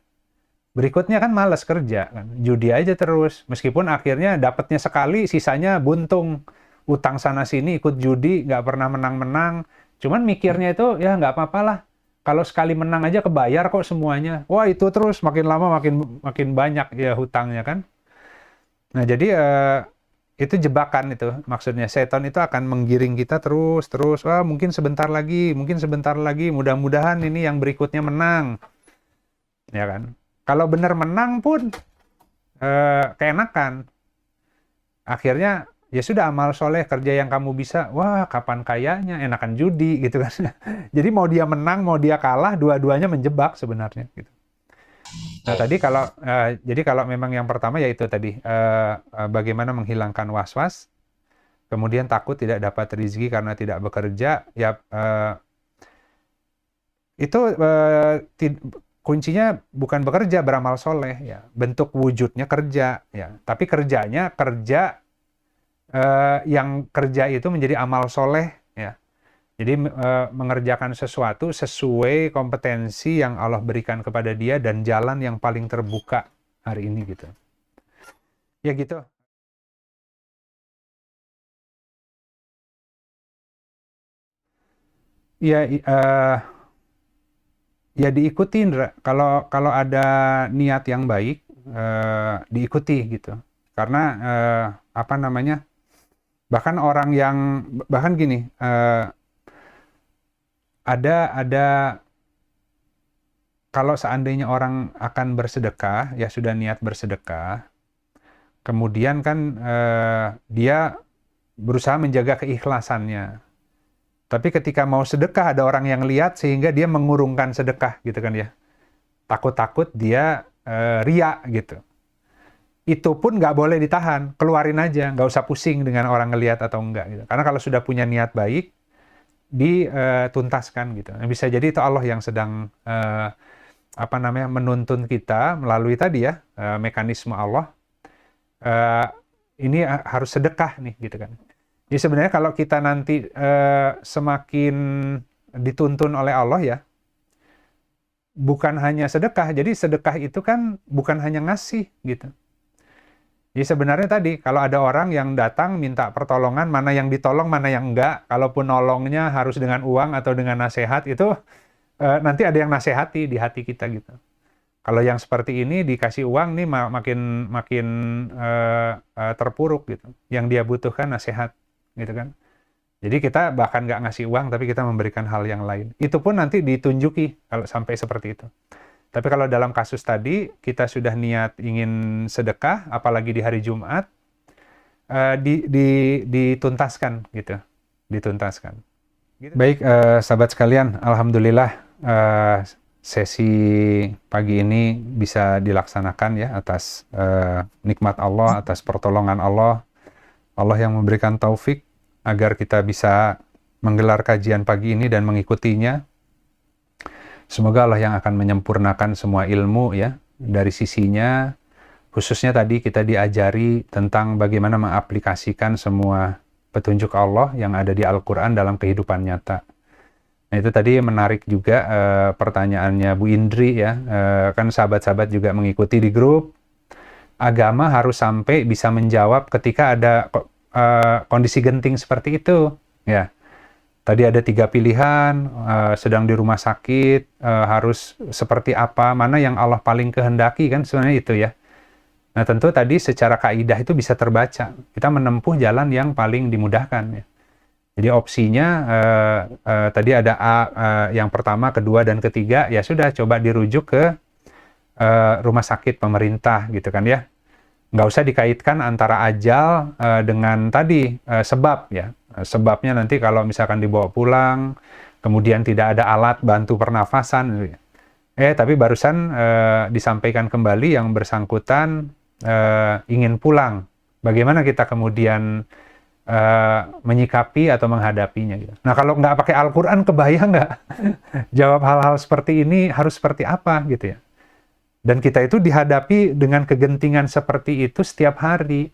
Berikutnya kan malas kerja, kan. Judi aja terus. Meskipun akhirnya dapatnya sekali, sisanya buntung. Utang sana-sini, ikut judi, nggak pernah menang-menang. Cuman mikirnya itu, ya nggak apa-apa lah. Kalau sekali menang aja kebayar kok semuanya. Wah itu terus, makin lama makin banyak ya hutangnya kan. Nah jadi itu jebakan itu. Maksudnya setan itu akan menggiring kita terus. Wah mungkin sebentar lagi, mudah-mudahan ini yang berikutnya menang. Ya kan? Kalau benar menang pun keenakan. Akhirnya ya sudah amal soleh kerja yang kamu bisa. Wah kapan kayanya enakan judi gitu kan. Jadi mau dia menang mau dia kalah dua-duanya menjebak sebenarnya. Gitu. Nah tadi jadi kalau memang yang pertama yaitu tadi bagaimana menghilangkan was-was. Kemudian takut tidak dapat rezeki karena tidak bekerja. Ya itu kuncinya bukan bekerja, beramal soleh ya. Bentuk wujudnya kerja ya. Tapi kerjanya yang kerja itu menjadi amal soleh ya. Jadi mengerjakan sesuatu sesuai kompetensi yang Allah berikan kepada dia dan jalan yang paling terbuka hari ini gitu. Ya gitu. Ya ya diikuti, Indra. Kalau ada niat yang baik, diikuti gitu. Karena apa namanya? Bahkan gini, ada kalau seandainya orang akan bersedekah, ya sudah niat bersedekah, kemudian kan dia berusaha menjaga keikhlasannya. Tapi ketika mau sedekah ada orang yang lihat sehingga dia mengurungkan sedekah gitu kan ya. Takut-takut dia ria gitu. Itu pun nggak boleh ditahan, keluarin aja, nggak usah pusing dengan orang ngelihat atau enggak gitu. Karena kalau sudah punya niat baik, dituntaskan gitu. Bisa jadi itu Allah yang sedang menuntun kita melalui tadi ya mekanisme Allah. Ini harus sedekah nih gitu kan. Jadi sebenarnya kalau kita nanti semakin dituntun oleh Allah ya, bukan hanya sedekah. Jadi sedekah itu kan bukan hanya ngasih gitu. Jadi sebenarnya tadi kalau ada orang yang datang minta pertolongan, mana yang ditolong, mana yang enggak. Kalaupun nolongnya harus dengan uang atau dengan nasihat, itu nanti ada yang nasihati di hati kita gitu. Kalau yang seperti ini dikasih uang nih makin terpuruk gitu. Yang dia butuhkan nasihat gitu kan. Jadi kita bahkan nggak ngasih uang, tapi kita memberikan hal yang lain. Itu pun nanti ditunjuki kalau sampai seperti itu. Tapi kalau dalam kasus tadi, kita sudah niat ingin sedekah, apalagi di hari Jumat, dituntaskan gitu. Dituntaskan. Gitu. Baik, sahabat sekalian, Alhamdulillah sesi pagi ini bisa dilaksanakan ya atas nikmat Allah, atas pertolongan Allah. Allah yang memberikan taufik agar kita bisa menggelar kajian pagi ini dan mengikutinya. Semoga Allah yang akan menyempurnakan semua ilmu ya dari sisinya. Khususnya tadi kita diajari tentang bagaimana mengaplikasikan semua petunjuk Allah yang ada di Al-Quran dalam kehidupan nyata. Nah itu tadi menarik juga pertanyaannya Bu Indri ya. Kan sahabat-sahabat juga mengikuti di grup. Agama harus sampai bisa menjawab ketika ada kondisi genting seperti itu ya. Tadi ada 3 pilihan, sedang di rumah sakit, harus seperti apa, mana yang Allah paling kehendaki kan sebenarnya itu ya. Nah tentu tadi secara kaidah itu bisa terbaca, kita menempuh jalan yang paling dimudahkan ya. Jadi opsinya tadi ada A yang pertama, kedua, dan ketiga, ya sudah coba dirujuk ke rumah sakit pemerintah gitu kan ya. Nggak usah dikaitkan antara ajal dengan tadi sebab ya. Sebabnya nanti kalau misalkan dibawa pulang, kemudian tidak ada alat bantu pernafasan, tapi barusan disampaikan kembali yang bersangkutan ingin pulang, bagaimana kita kemudian menyikapi atau menghadapinya gitu. Nah, kalau nggak pakai Al-Quran, kebayang nggak jawab hal-hal seperti ini harus seperti apa gitu ya. Dan kita itu dihadapi dengan kegentingan seperti itu setiap hari.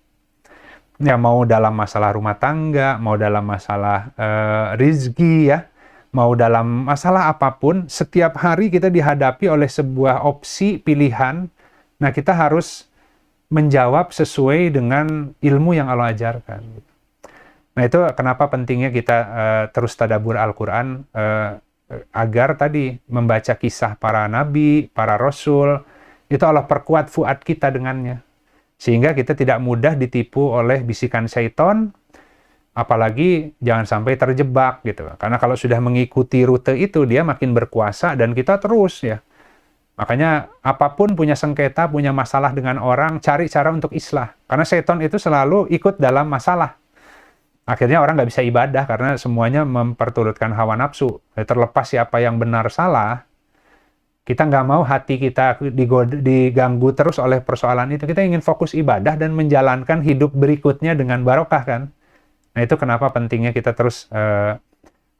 Ya, mau dalam masalah rumah tangga, mau dalam masalah rizki ya, mau dalam masalah apapun, setiap hari kita dihadapi oleh sebuah opsi pilihan. Nah, kita harus menjawab sesuai dengan ilmu yang Allah ajarkan. Nah, itu kenapa pentingnya kita terus tadabbur Al-Quran, agar tadi membaca kisah para nabi, para rasul, itu Allah perkuat fuad kita dengannya. Sehingga kita tidak mudah ditipu oleh bisikan syaitan, apalagi jangan sampai terjebak gitu. Karena kalau sudah mengikuti rute itu, dia makin berkuasa dan kita terus ya. Makanya apapun punya sengketa, punya masalah dengan orang, cari cara untuk islah. Karena syaitan itu selalu ikut dalam masalah. Akhirnya orang nggak bisa ibadah karena semuanya memperturutkan hawa nafsu. Terlepas siapa yang benar salah, kita nggak mau hati kita diganggu terus oleh persoalan itu. Kita ingin fokus ibadah dan menjalankan hidup berikutnya dengan barokah kan. Nah, itu kenapa pentingnya kita terus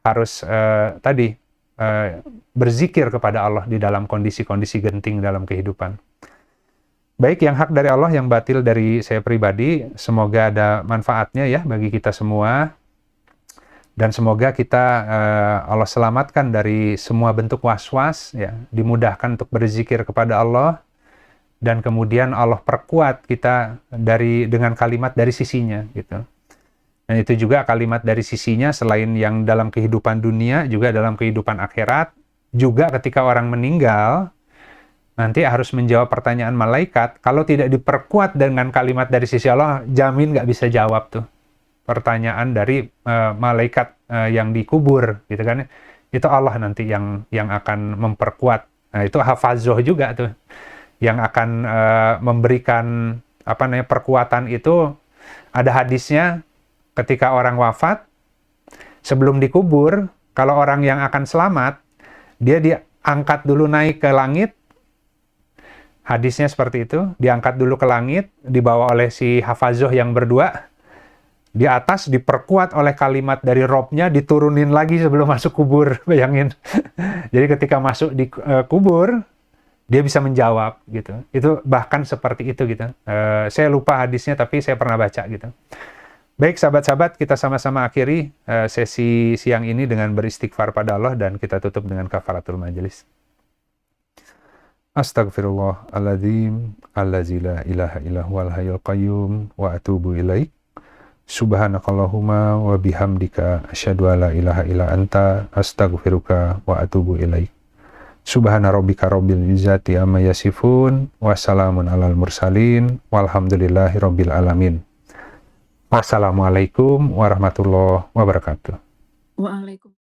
harus berzikir kepada Allah di dalam kondisi-kondisi genting dalam kehidupan. Baik, yang hak dari Allah, yang batil dari saya pribadi, semoga ada manfaatnya ya bagi kita semua. Dan semoga kita Allah selamatkan dari semua bentuk was-was, ya, dimudahkan untuk berzikir kepada Allah, dan kemudian Allah perkuat kita dengan kalimat dari sisinya, gitu. Dan itu juga kalimat dari sisinya selain yang dalam kehidupan dunia, juga dalam kehidupan akhirat, juga ketika orang meninggal, nanti harus menjawab pertanyaan malaikat. Kalau tidak diperkuat dengan kalimat dari sisi Allah, jamin nggak bisa jawab tuh pertanyaan dari malaikat yang dikubur, gitu kan? Itu Allah nanti yang akan memperkuat. Nah, itu hafazoh juga tuh, yang akan memberikan perkuatan itu. Ada hadisnya, ketika orang wafat, sebelum dikubur, kalau orang yang akan selamat, dia diangkat dulu naik ke langit. Hadisnya seperti itu, diangkat dulu ke langit, dibawa oleh si hafazoh yang berdua. Di atas diperkuat oleh kalimat dari Robnya, diturunin lagi sebelum masuk kubur. Bayangin. Jadi ketika masuk di kubur, dia bisa menjawab gitu. Itu bahkan seperti itu gitu. Saya lupa hadisnya, tapi saya pernah baca gitu. Baik sahabat-sahabat, kita sama-sama akhiri sesi siang ini dengan beristighfar pada Allah, dan kita tutup dengan kafaratul majelis. Astaghfirullahaladzim, allazi la ilaha illa huwal hayyul qayyum, wa atubu ilaik. Subhanakallahumma wa bihamdika asyhadu alla ilaha illa anta astaghfiruka wa atubu ilaik. Subhana rabbika rabbil izzati amma yasifun wa salamun alal mursalin walhamdulillahi rabbil alamin. Wassalamualaikum warahmatullahi wabarakatuh. Waalaikumsalam.